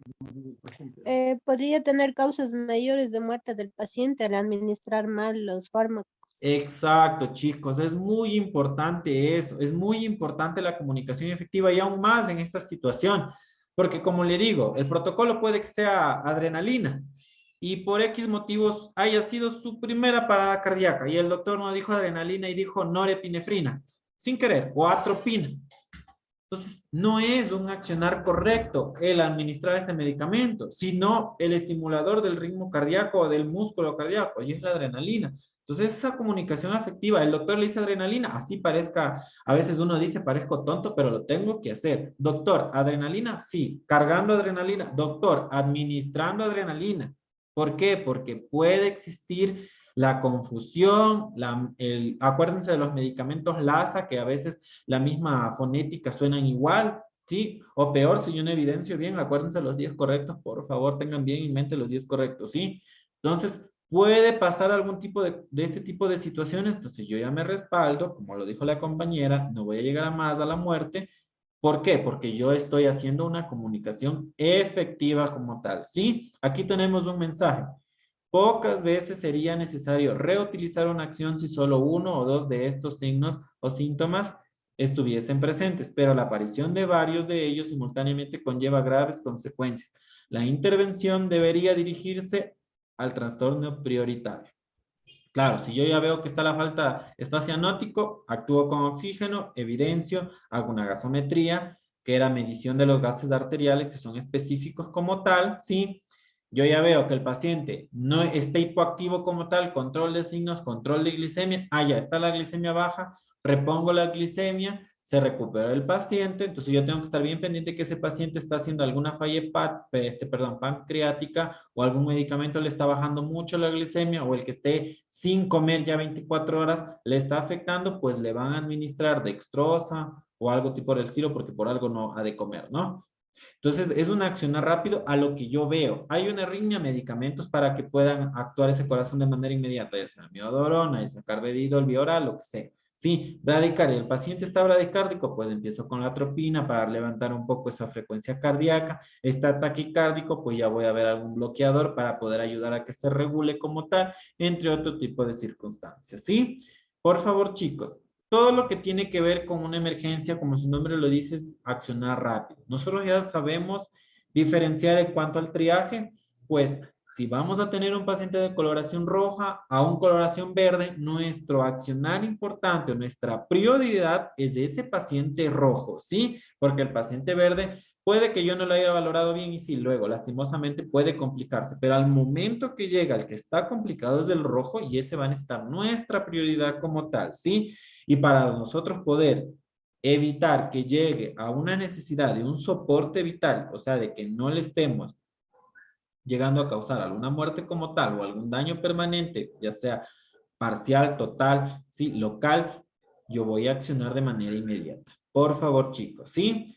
E: Podría tener causas mayores de muerte del paciente al administrar mal los fármacos.
A: Exacto, chicos, es muy importante eso, es muy importante la comunicación efectiva y aún más en esta situación, porque como le digo, el protocolo puede que sea adrenalina y por X motivos haya sido su primera parada cardíaca y el doctor no dijo adrenalina y dijo norepinefrina, sin querer, o atropina. Entonces, no es un accionar correcto el administrar este medicamento, sino el estimulador del ritmo cardíaco o del músculo cardíaco, y es la adrenalina. Entonces, esa comunicación afectiva, el doctor le dice adrenalina, así parezca, a veces uno dice, parezco tonto, pero lo tengo que hacer. Doctor, adrenalina, sí. Cargando adrenalina. Doctor, administrando adrenalina. ¿Por qué? Porque puede existir la confusión, acuérdense de los medicamentos LASA, que a veces la misma fonética suenan igual, ¿sí? O peor, si yo no evidencio bien, acuérdense los 10 correctos, por favor, tengan bien en mente los 10 correctos, ¿sí? Entonces, puede pasar algún tipo de este tipo de situaciones, entonces yo ya me respaldo, como lo dijo la compañera, no voy a llegar a más a la muerte. ¿Por qué? Porque yo estoy haciendo una comunicación efectiva como tal, ¿sí? Aquí tenemos un mensaje. Pocas veces sería necesario reutilizar una acción si solo uno o dos de estos signos o síntomas estuviesen presentes, pero la aparición de varios de ellos simultáneamente conlleva graves consecuencias. La intervención debería dirigirse al trastorno prioritario. Claro, si yo ya veo que está la falta, está cianótico, actúo con oxígeno, evidencio, hago una gasometría, que era medición de los gases arteriales que son específicos como tal, ¿sí? Yo ya veo que el paciente no está hipoactivo como tal, control de signos, control de glicemia, ya está la glicemia baja, repongo la glicemia, se recupera el paciente, entonces yo tengo que estar bien pendiente que ese paciente está haciendo alguna falla pancreática o algún medicamento le está bajando mucho la glicemia o el que esté sin comer ya 24 horas le está afectando, pues le van a administrar dextrosa o algo tipo del estilo porque por algo no ha de comer, ¿no? Entonces, es una acción rápido a lo que yo veo. Hay una arritmia, medicamentos para que puedan actuar ese corazón de manera inmediata, ya sea miodorona, ya sea carvedilol, Vioral, lo que sea. Sí, bradicardia. El paciente está bradicárdico, pues empiezo con la atropina para levantar un poco esa frecuencia cardíaca. Está taquicárdico, pues ya voy a ver algún bloqueador para poder ayudar a que se regule como tal, entre otro tipo de circunstancias, ¿sí? Por favor, chicos, todo lo que tiene que ver con una emergencia, como su nombre lo dice, es accionar rápido. Nosotros ya sabemos diferenciar en cuanto al triaje, pues si vamos a tener un paciente de coloración roja a un coloración verde, nuestro accionar importante, nuestra prioridad es de ese paciente rojo, ¿sí? Porque el paciente verde puede que yo no lo haya valorado bien y sí, luego lastimosamente puede complicarse, pero al momento que llega el que está complicado es el rojo y ese va a necesitar nuestra prioridad como tal, ¿sí? Y para nosotros poder evitar que llegue a una necesidad de un soporte vital, o sea, de que no le estemos llegando a causar alguna muerte como tal o algún daño permanente, ya sea parcial, total, sí, local, yo voy a accionar de manera inmediata. Por favor, chicos, ¿sí?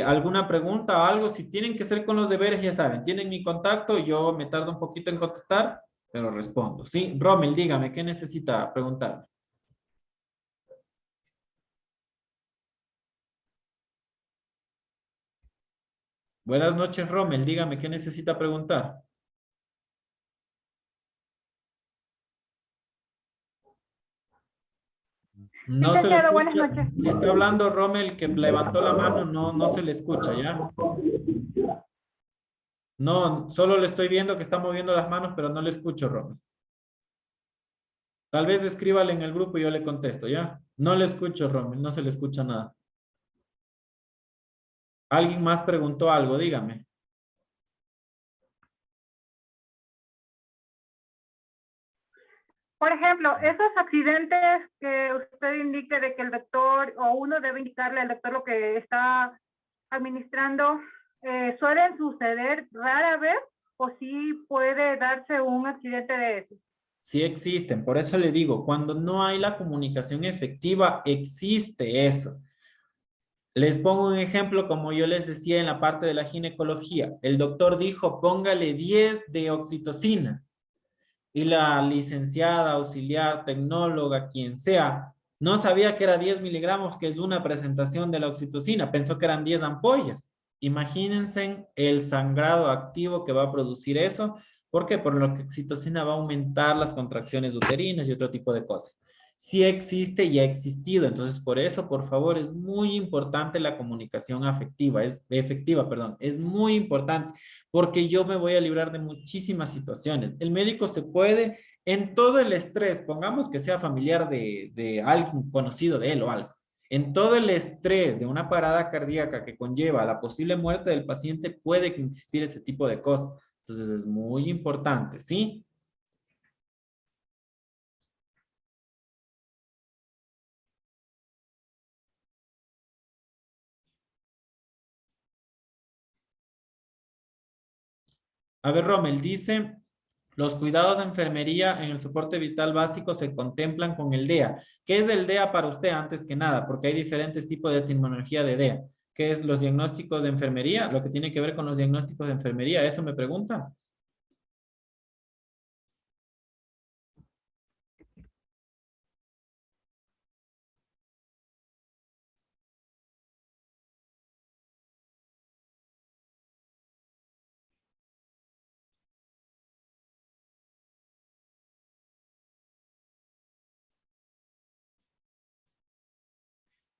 A: ¿Alguna pregunta o algo? Si tienen que ser con los deberes, ya saben, tienen mi contacto, yo me tardo un poquito en contestar, pero respondo, ¿sí? Rommel, dígame, ¿qué necesita preguntarme? Buenas noches, Rommel. Dígame, ¿qué necesita preguntar? No se le
F: Licenciado, buenas
A: escucha.
F: noches.
A: Si está hablando Rommel, que levantó la mano, no se le escucha, ¿ya? No, solo le estoy viendo que está moviendo las manos, pero no le escucho, Rommel. Tal vez escríbale en el grupo y yo le contesto, ¿ya? No le escucho, Rommel, no se le escucha nada. ¿Alguien más preguntó algo? Dígame.
F: Por ejemplo, esos accidentes que usted indique de que el doctor o uno debe indicarle al doctor lo que está administrando, ¿suelen suceder rara vez o sí puede darse un accidente de eso?
A: Sí existen, por eso le digo, cuando no hay la comunicación efectiva, existe eso. Les pongo un ejemplo, como yo les decía en la parte de la ginecología. El doctor dijo, póngale 10 de oxitocina. Y la licenciada, auxiliar, tecnóloga, quien sea, no sabía que era 10 miligramos, que es una presentación de la oxitocina. Pensó que eran 10 ampollas. Imagínense el sangrado activo que va a producir eso. ¿Por qué? Por lo que la oxitocina va a aumentar las contracciones uterinas y otro tipo de cosas. Sí existe y ha existido. Entonces, por eso, por favor, es muy importante la comunicación efectiva, perdón. Es muy importante porque yo me voy a librar de muchísimas situaciones. El médico se puede, en todo el estrés, pongamos que sea familiar de alguien conocido de él o algo, En todo el estrés de una parada cardíaca que conlleva la posible muerte del paciente, puede existir ese tipo de cosas. Entonces es muy importante, ¿sí? A ver, Rommel dice, los cuidados de enfermería en el soporte vital básico se contemplan con el DEA. ¿Qué es el DEA para usted antes que nada? Porque hay diferentes tipos de etimología de DEA. ¿Qué es los diagnósticos de enfermería? Lo que tiene que ver con los diagnósticos de enfermería, ¿eso me pregunta?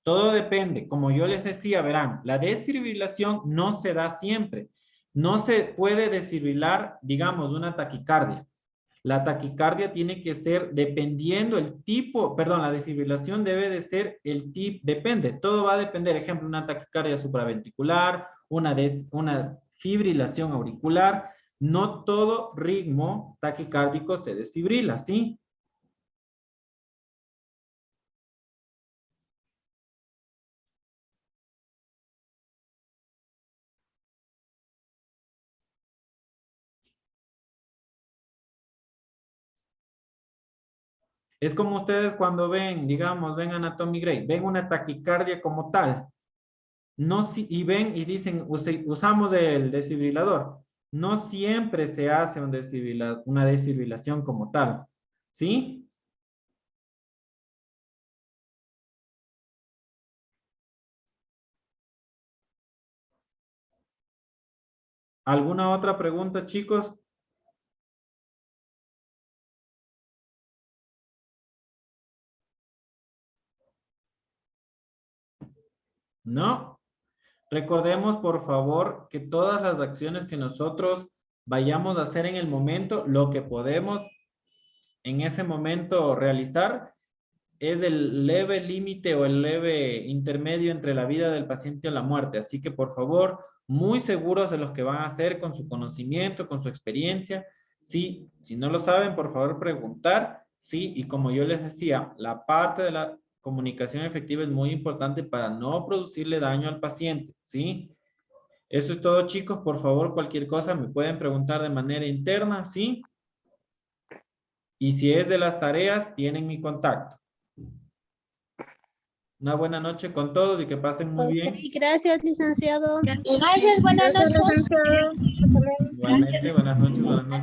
A: Todo depende. Como yo les decía, verán, la desfibrilación no se da siempre. No se puede desfibrilar, digamos, una taquicardia. La taquicardia tiene que ser dependiendo el tipo, perdón, la desfibrilación debe de ser el tipo, depende, todo va a depender. Ejemplo, una taquicardia supraventricular, una fibrilación auricular. No todo ritmo taquicárdico se desfibrila, ¿sí? Es como ustedes cuando ven, digamos, ven Anatomy Grey, ven una taquicardia como tal. No, y ven y dicen, usamos el desfibrilador. No siempre se hace una desfibrilación como tal. ¿Sí? ¿Alguna otra pregunta, chicos? ¿No? Recordemos, por favor, que todas las acciones que nosotros vayamos a hacer en el momento, lo que podemos en ese momento realizar es el leve límite o el leve intermedio entre la vida del paciente o la muerte. Así que, por favor, muy seguros de lo que van a hacer con su conocimiento, con su experiencia. Sí, si no lo saben, por favor, preguntar. Sí, y como yo les decía, la parte de la comunicación efectiva es muy importante para no producirle daño al paciente. ¿Sí? Eso es todo, chicos. Por favor, cualquier cosa me pueden preguntar de manera interna. ¿Sí? Y si es de las tareas, tienen mi contacto. Una buena noche con todos y que pasen muy bien.
E: Gracias, licenciado.
B: Gracias, buenas noches.
A: Igualmente, buenas noches, buenas noches.